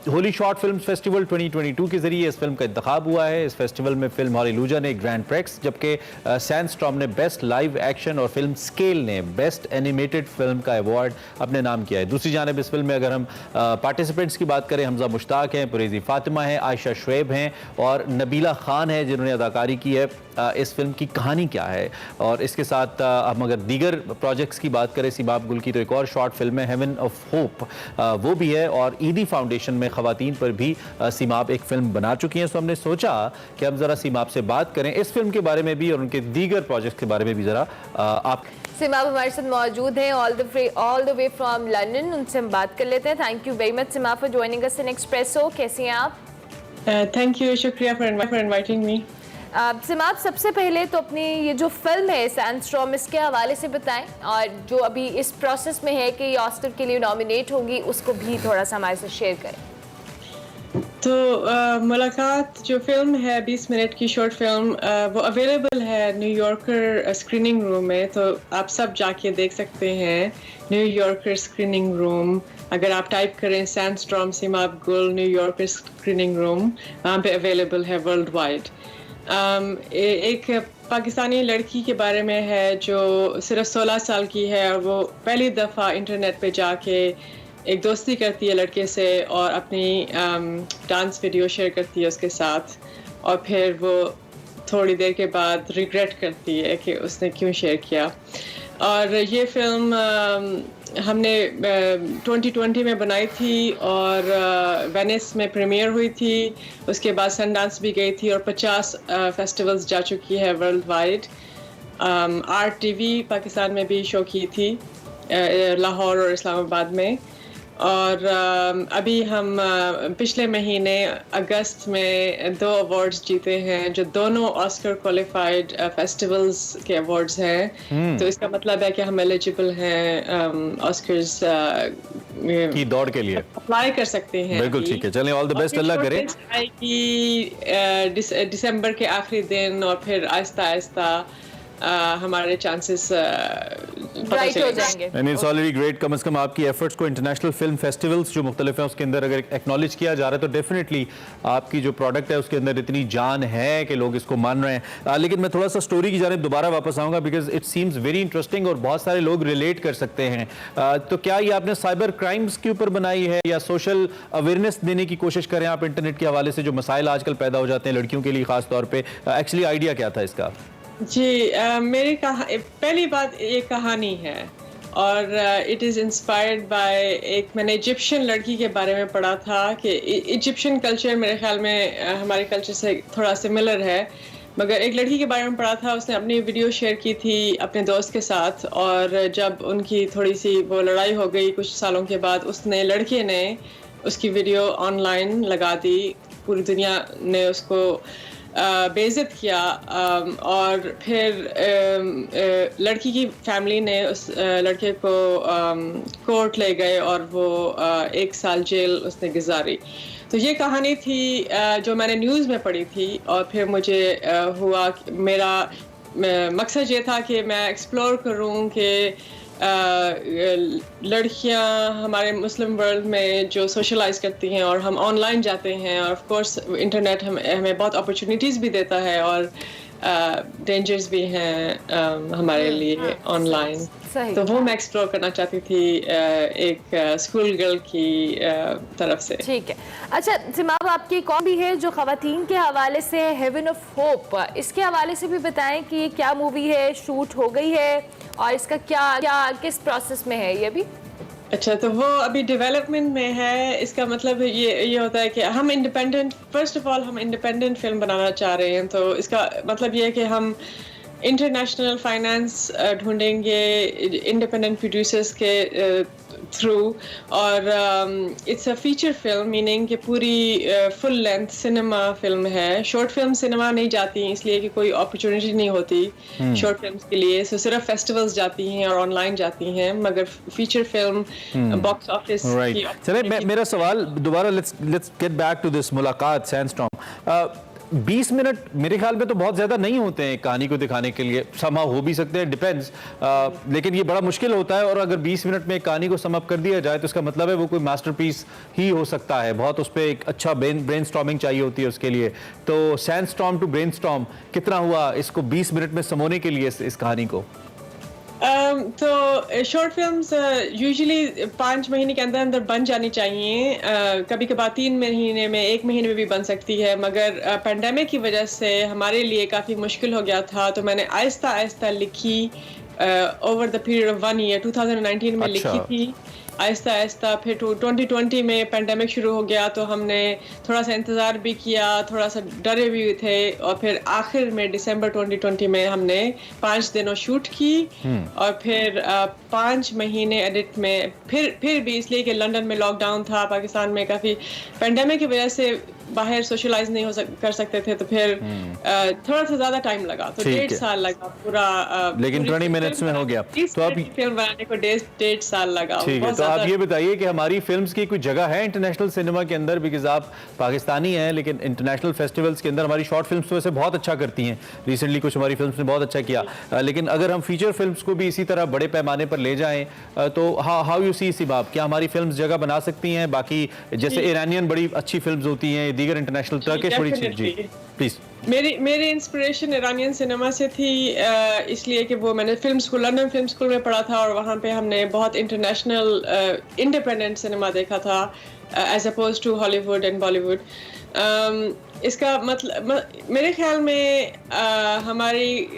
होली शॉर्ट फिल्म फेस्टिवल 2022 के जरिए इस फिल्म का इंतखाब हुआ है। इस फेस्टिवल में फिल्म हॉलीलूजा ने ग्रैंड प्रिक्स, जबकि सैंडस्टॉर्म ने बेस्ट लाइव एक्शन और फिल्म स्केल ने बेस्ट एनिमेटेड फिल्म का अवार्ड अपने नाम किया है। दूसरी जानिब इस फिल्म में अगर हम पार्टिसिपेंट्स की बात करें, हमजा मुश्ताक हैं, पुरेजी फातिमा है, आयशा शुएब हैं और नबीला खान है जिन्होंने अदाकारी की है। इस फिल्म की कहानी क्या है और इसके साथ हम अगर दीगर प्रोजेक्ट्स की बात करें सीमाब गुल की, तो एक और शॉर्ट फिल्म है हेवन ऑफ होप, वो भी है और ईदी फाउंडेशन में ख़वातीन पर भी सीमाब एक फिल्म बना चुकी हैं। तो हमने सोचा कि हम ज़रा सीमाब से बात करें इस फिल्म के बारे में भी और उनके दीगर प्रोजेक्ट्स के बारे में भी ज़रा आप। सीमाब हमारे साथ मौजूद हैं all the way from London, उनसे हम बात कर लेते हैं। Thank you very much Seemab for joining us in Expresso. कैसी हैं आप? थैंक यू, शुक्रिया फॉर इनवाइटिंग मी। सीमाब, सबसे पहले तो अपनी ये जो फिल्म है सैंडस्टॉर्म, इसके हवाले से बताएं और जो अभी इस प्रोसेस में है कि ये ऑस्कर के लिए नॉमिनेट होगी उसको भी थोड़ा सा हमारे साथ शेयर करें। तो मुलाकात जो फिल्म है 20 मिनट की शॉर्ट फिल्म, वो अवेलेबल है न्यूयॉर्कर स्क्रीनिंग रूम में, तो आप सब जाके देख सकते हैं। न्यूयॉर्कर स्क्रीनिंग रूम, अगर आप टाइप करें सैंडस्टॉर्म सीमाब गुल न्यूयॉर्कर स्क्रीनिंग रूम, वहाँ पे अवेलेबल है वर्ल्ड वाइड। एक पाकिस्तानी लड़की के बारे में है जो सिर्फ 16 साल की है और वो पहली दफ़ा इंटरनेट पे जाके एक दोस्ती करती है लड़के से और अपनी डांस वीडियो शेयर करती है उसके साथ, और फिर वो थोड़ी देर के बाद रिग्रेट करती है कि उसने क्यों शेयर किया। और ये फिल्म हमने 2020 में बनाई थी और वेनिस में प्रीमियर हुई थी, उसके बाद सनडांस भी गई थी और 50 फेस्टिवल्स जा चुकी है वर्ल्ड वाइड। RTV पाकिस्तान में भी शो की थी, लाहौर और इस्लामाबाद में। और अभी हम पिछले महीने अगस्त में 2 अवार्ड्स जीते हैं जो दोनों ऑस्कर क्वालिफाइड फेस्टिवल्स के अवार्ड्स हैं। तो इसका मतलब है कि हम एलिजिबल हैं ऑस्कर्स की दौड़ के लिए, अप्लाई कर सकते हैं। बिल्कुल ठीक है, चलें ऑल द बेस्ट, अल्लाह करे। दिसंबर के आखिरी दिन और फिर आहिस्ता आहिस्ता हमारे चांसेस ब्राइट हो जाएंगे। एंड इट्स ऑलरेडी ग्रेट, कम से कम आपकी एफर्ट्स को इंटरनेशनल फिल्म फेस्टिवल्स जो मुख्तलिफ हैं उसके अंदर अगर एक्नॉलेज किया जा रहा है तो डेफिनेटली आपकी जो प्रोडक्ट है उसके अंदर इतनी जान है कि लोग इसको मान रहे हैं। लेकिन मैं थोड़ा सा स्टोरी की जानिब दोबारा वापस आऊँगा because it seems very interesting और बहुत सारे लोग रिलेट कर सकते हैं। तो क्या ये आपने साइबर क्राइम्स के ऊपर बनाई है या सोशल अवेयरनेस देने की कोशिश करें आप इंटरनेट के हवाले से जो मसाइल आजकल पैदा हो जाते हैं लड़कियों के लिए खास तौर पर? एक्चुअली आइडिया क्या था इसका? जी, मेरी पहली बात ये कहानी है और इट इज़ इंस्पायर्ड बाय एक मैंने इजिप्शियन लड़की के बारे में पढ़ा था कि इजिप्शियन कल्चर मेरे ख्याल में हमारे कल्चर से थोड़ा सिमिलर है, मगर एक लड़की के बारे में पढ़ा था, उसने अपनी वीडियो शेयर की थी अपने दोस्त के साथ और जब उनकी थोड़ी सी वो लड़ाई हो गई कुछ सालों के बाद, उसने लड़के ने उसकी वीडियो ऑनलाइन लगा दी, पूरी दुनिया ने उसको बेइज्जत किया और फिर लड़की की फैमिली ने उस लड़के को कोर्ट ले गए और वो 1 साल जेल उसने गुजारी। तो ये कहानी थी जो मैंने न्यूज़ में पढ़ी थी और फिर मुझे हुआ मेरा मकसद ये था कि मैं एक्सप्लोर करूं कि लड़कियां हमारे मुस्लिम वर्ल्ड में जो सोशलाइज करती हैं और हम ऑनलाइन जाते हैं और ऑफ कोर्स इंटरनेट हमें बहुत अपॉर्चुनिटीज़ भी देता है और डेंजर्स भी हैं हमारे लिए ऑनलाइन। तो वो मैं एक्सप्लोर करना चाहती थी एक स्कूल गर्ल की तरफ से। ठीक है, अच्छा सीमाब, आपकी कौन भी है जो ख़वातीन के हवाले से हेवन ऑफ होप, इसके हवाले से भी बताएं कि ये क्या मूवी है, शूट हो गई है और इसका क्या किस प्रोसेस में है ये भी? अच्छा, तो वो अभी डेवलपमेंट में है। इसका मतलब ये होता है कि हम इंडिपेंडेंट, फर्स्ट ऑफ ऑल हम इंडिपेंडेंट फिल्म बनाना चाह रहे हैं, तो इसका मतलब ये है कि हम इंटरनेशनल फाइनेंस ढूंढेंगे, इंडिपेंडेंट प्रोड्यूसर्स के थ्रू और it's a feature film meaning कि पूरी फुल लेंथ सिनेमा फिल्म है। शॉर्ट फिल्म सिनेमा नहीं जाती इसलिए कि कोई अपॉर्चुनिटी नहीं होती शॉर्ट फिल्म्स के लिए, सो सिर्फ फेस्टिवल्स जाती हैं और ऑनलाइन जाती हैं, मगर फीचर फिल्म बॉक्स ऑफिस की। चले मेरा सवाल दोबारा, let's get back to this मुलाकात सैंडस्टॉर्म। 20 मिनट मेरे ख्याल में तो बहुत ज़्यादा नहीं होते हैं कहानी को दिखाने के लिए, समहाउ हो भी सकते हैं, डिपेंड्स, लेकिन ये बड़ा मुश्किल होता है। और अगर 20 मिनट में कहानी को सम अप कर दिया जाए तो इसका मतलब है वो कोई मास्टरपीस ही हो सकता है। बहुत उस पर एक अच्छा ब्रेनस्टॉर्मिंग चाहिए होती है उसके लिए। तो सैंडस्टॉर्म टू ब्रेनस्टॉर्म कितना हुआ इसको 20 मिनट में समोने के लिए इस कहानी को? तो शॉर्ट फिल्म्स यूजुअली 5 महीने के अंदर अंदर बन जानी चाहिए, कभी कभार 3 महीने में, 1 महीने में भी बन सकती है, मगर पेंडेमिक की वजह से हमारे लिए काफ़ी मुश्किल हो गया था। तो मैंने आहिस्ता आहिस्ता लिखी over the period of 1 year, 2019 में लिखी थी आहिस्ता आहिस्ता। फिर 2020 में पेंडेमिक शुरू हो गया तो हमने थोड़ा सा इंतज़ार भी किया, थोड़ा सा डरे भी थे, और फिर आखिर में दिसंबर 2020 में हमने 5 दिनों शूट की और फिर 5 महीने एडिट में, फिर भी इसलिए कि लंदन में लॉकडाउन था, पाकिस्तान में काफ़ी पेंडेमिक की वजह से बाहर सोशलाइज नहीं कर सकते थे, तो फिर थोड़ा सा ज़्यादा टाइम लगा, तो 1.5 साल लगा पूरा, लेकिन 20 मिनट्स में हो गया। तो अब फिल्म बनाने को 1.5 साल लगा। ठीक है, तो आप ये बताइए कि हमारी फिल्म्स की कोई जगह है इंटरनेशनल सिनेमा के अंदर? बिकॉज आप पाकिस्तानी हैं लेकिन इंटरनेशनल फेस्टिवल्स के अंदर हमारी शॉर्ट फिल्म्स तो वैसे बहुत अच्छा करती हैं, रिसेंटली कुछ हमारी फिल्म्स ने बहुत अच्छा किया, लेकिन अगर हम फीचर फिल्म्स को भी इसी तरह बड़े पैमाने पर ले जाएं तो हाउ यू सी सिबाब, क्या हमारी फिल्म्स जगह बना सकती हैं? बाकी जैसे ईरानियन बड़ी अच्छी फिल्म्स होती हैं, दीगर इंटरनेशनल टर्किश बड़ी चीज, जी प्लीज। मेरी इंस्पिरेशन ईरानियन सिनेमा से थी, इसलिए कि वो मैंने लंदन फिल्म स्कूल में पढ़ा था और वहाँ पे हमने बहुत इंटरनेशनल इंडिपेंडेंट सिनेमा देखा था as oppose to Hollywood and Bollywood. इसका मतलब मेरे ख्याल में हमारी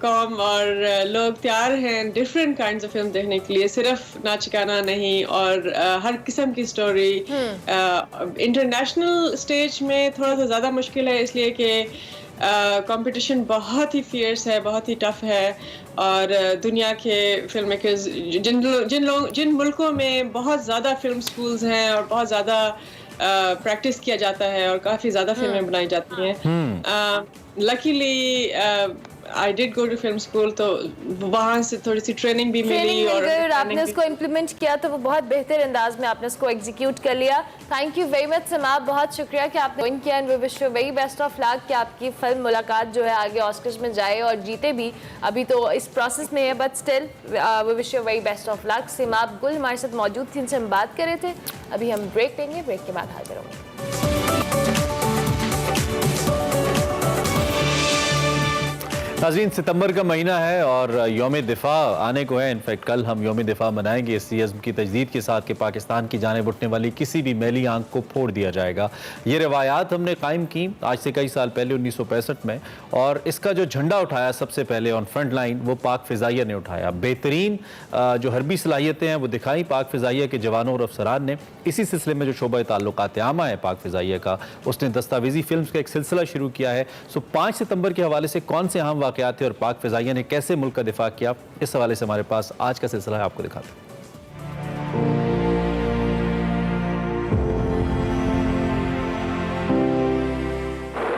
कौम और लोग तैयार हैं डिफरेंट काइंड्स ऑफ फिल्म देखने के लिए, सिर्फ नाच गाना नहीं, और हर किस्म की स्टोरी। इंटरनेशनल स्टेज में थोड़ा सा ज़्यादा मुश्किल है इसलिए कि कंपटीशन बहुत ही फियर्स है, बहुत ही टफ है, और दुनिया के फिल्म मेकर्स जिन मुल्कों में बहुत ज़्यादा फिल्म स्कूल्स हैं और बहुत ज़्यादा प्रैक्टिस किया जाता है और काफ़ी ज़्यादा फिल्में बनाई जाती हैं। Luckily I did go to film school, तो वहाँ से थोड़ी सी ट्रेनिंग भी मिली, और आपने उसको इम्प्लीमेंट किया तो वो बहुत बेहतर अंदाज में आपने उसको एग्जीक्यूट कर लिया। थैंक यू वेरी मच समाब, बहुत शुक्रिया कि आपने ज्वाइन किया, and we wish you very best of luck कि आपकी फिल्म मुलाकात जो है आगे ऑस्कर्स में जाए और जीते भी। अभी तो इस प्रोसेस में है, but still we wish you very best of luck. Seemab Gul हमारे साथ मौजूद थी, इनसे हम बात कर रहे थे। अभी हम ब्रेक लेंगे, ब्रेक के बाद हाजिर होंगे। नाज़रीन, सितंबर का महीना है और यौम दिफा आने को है। इनफैक्ट कल हम यौम दिफा मनाएंगे इस अज़्म की तजदीद के साथ कि पाकिस्तान की जानिब उठने वाली किसी भी मैली आंख को फोड़ दिया जाएगा। ये रवायात हमने कायम की आज से कई साल पहले 1965 में, और इसका जो झंडा उठाया सबसे पहले ऑन फ्रंट लाइन वो पाक फ़िज़ाइया ने उठाया। बेहतरीन जो हरबी सलाहियतें हैं वो दिखाई पाक फ़िज़ाइया के जवानों और अफसरान ने। इसी सिलसिले में जो शोबा ताल्लुकात आमा है पाक फ़िज़ाइया का, उसने दस्तावेज़ी फिल्म का एक सिलसिला शुरू किया है। सो 5 सितंबर के हवाले से कौन से अहम वाक़यात थे और पाक फ़िज़ाइया ने कैसे मुल्क का दिफा किया, इस हवाले से हमारे पास आज का सिलसिला है, आपको दिखाते हैं।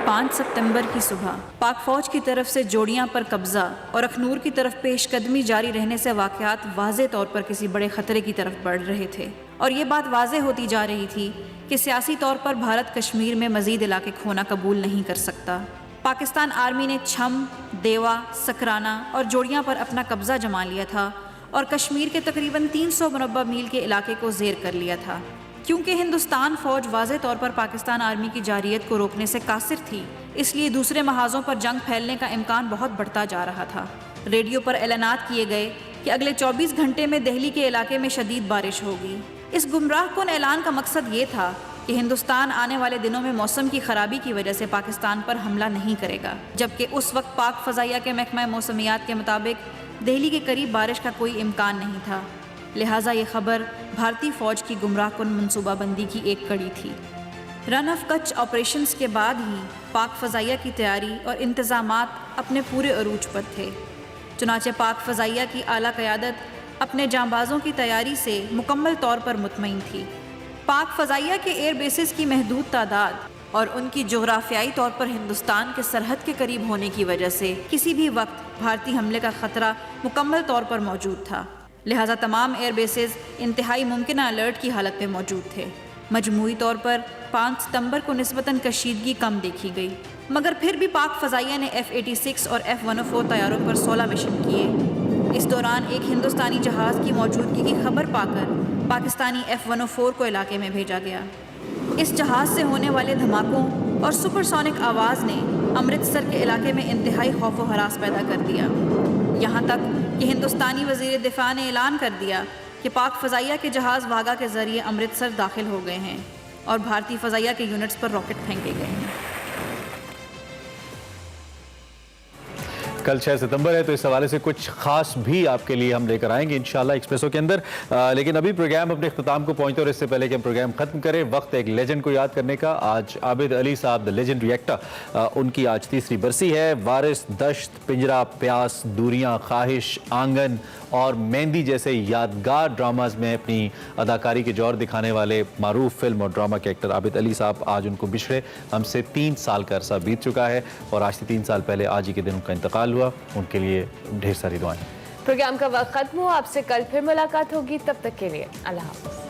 5 सितंबर की सुबह पाक फौज की तरफ से जोड़ियां पर कब्जा और अखनूर की तरफ पेशकदमी जारी रहने से वाक़यात वाज़े तौर पर किसी बड़े ख़तरे की तरफ बढ़ रहे थे, और ये बात वाज़े होती जा रही थी कि सियासी तौर पर भारत कश्मीर में मज़ीद इलाके खोना कबूल नहीं कर सकता। पाकिस्तान आर्मी ने छम, देवा, सकराना और जोड़ियां पर अपना कब्जा जमा लिया था और कश्मीर के तकरीबन 300 मुरब्बा मील के इलाके को ज़ेर कर लिया था। क्योंकि हिंदुस्तान फ़ौज वाज़े तौर पर पाकिस्तान आर्मी की जारियत को रोकने से कासिर थी, इसलिए दूसरे महाज़ों पर जंग फैलने का इम्कान बहुत बढ़ता जा रहा था। रेडियो पर ऐलानात किए गए कि अगले 24 घंटे में दिल्ली के इलाके में शदीद बारिश होगी। इस गुमराहकुन ऐलान का मकसद ये था कि हिंदुस्तान आने वाले दिनों में मौसम की खराबी की वजह से पाकिस्तान पर हमला नहीं करेगा, जबकि उस वक्त पाक फ़ज़ाइया के महकमा मौसमियात के मुताबिक दिल्ली के करीब बारिश का कोई इम्कान नहीं था। लिहाजा ये खबर भारतीय फ़ौज की गुमराहकुन मनसूबाबंदी की एक कड़ी थी। रन ऑफ कच्छ ऑपरेशंस के बाद ही पाक फ़ज़ाइया की तैयारी और इंतज़ामात अपने पूरे अरूज पर थे। चुनाचे पाक फ़ज़ाइया की आला क़यादत अपने जांबाजों की तैयारी से मुकम्मल तौर पर मुतमईन थी। पाक फ़ज़ाइया के एयर बेसिस की महदूद तादाद और उनकी जोग्राफियाई तौर पर हिंदुस्तान के सरहद के करीब होने की वजह से किसी भी वक्त भारतीय हमले का ख़तरा मुकम्मल तौर पर मौजूद था। लिहाजा तमाम एयर बेसिस इंतहाई मुमकिन अलर्ट की हालत में मौजूद थे। मजमूई तौर पर 5 सितंबर को निस्बतन कशीदगी कम देखी गई, मगर फिर भी पाक फ़ज़ाइया ने F-86 और F-104 तैयारों पर 16 मिशन किए। इस दौरान एक हिंदुस्तानी जहाज़ की मौजूदगी की खबर पाकर पाकिस्तानी F-104 को इलाके में भेजा गया। इस जहाज़ से होने वाले धमाकों और सुपरसोनिक आवाज़ ने अमृतसर के इलाके में इंतहाई खौफ व हरास पैदा कर दिया। यहाँ तक कि हिंदुस्तानी वज़ीर दिफ़ा ने ऐलान कर दिया कि पाक फ़ज़ाइया के जहाज़ वागा के ज़रिए अमृतसर दाखिल हो गए हैं और भारतीय फ़ज़ाइया के यूनिट्स पर रॉकेट फेंके गए हैं। कल 6 सितंबर है, तो इस हवाले से कुछ खास भी आपके लिए हम लेकर आएंगे इंशाल्लाह एक्सप्रेसो के अंदर। लेकिन अभी प्रोग्राम अपने अख्ताम को पहुंचते और इससे पहले कि हम प्रोग्राम खत्म करें, वक्त एक लेजेंड को याद करने का। आज आबिद अली साहब द लेजेंडरी एक्टर, उनकी आज 3री बरसी है। वारिस, दश्त, पिंजरा, प्यास, दूरियां, ख्वाहिश, आंगन और मेहंदी जैसे यादगार ड्रामाज में अपनी अदाकारी के जौहर दिखाने वाले मारूफ फिल्म और ड्रामा के एक्टर आबिद अली साहब आज उनको बिछड़े हमसे 3 साल का अरसा बीत चुका है और आज से 3 साल पहले आज ही के दिन उनका इंतकाल हुआ। उनके लिए ढेर सारी दुआएं। प्रोग्राम का वक्त खत्म हुआ, आपसे कल फिर मुलाकात होगी, तब तक के लिए अल्लाह हाफ़िज़।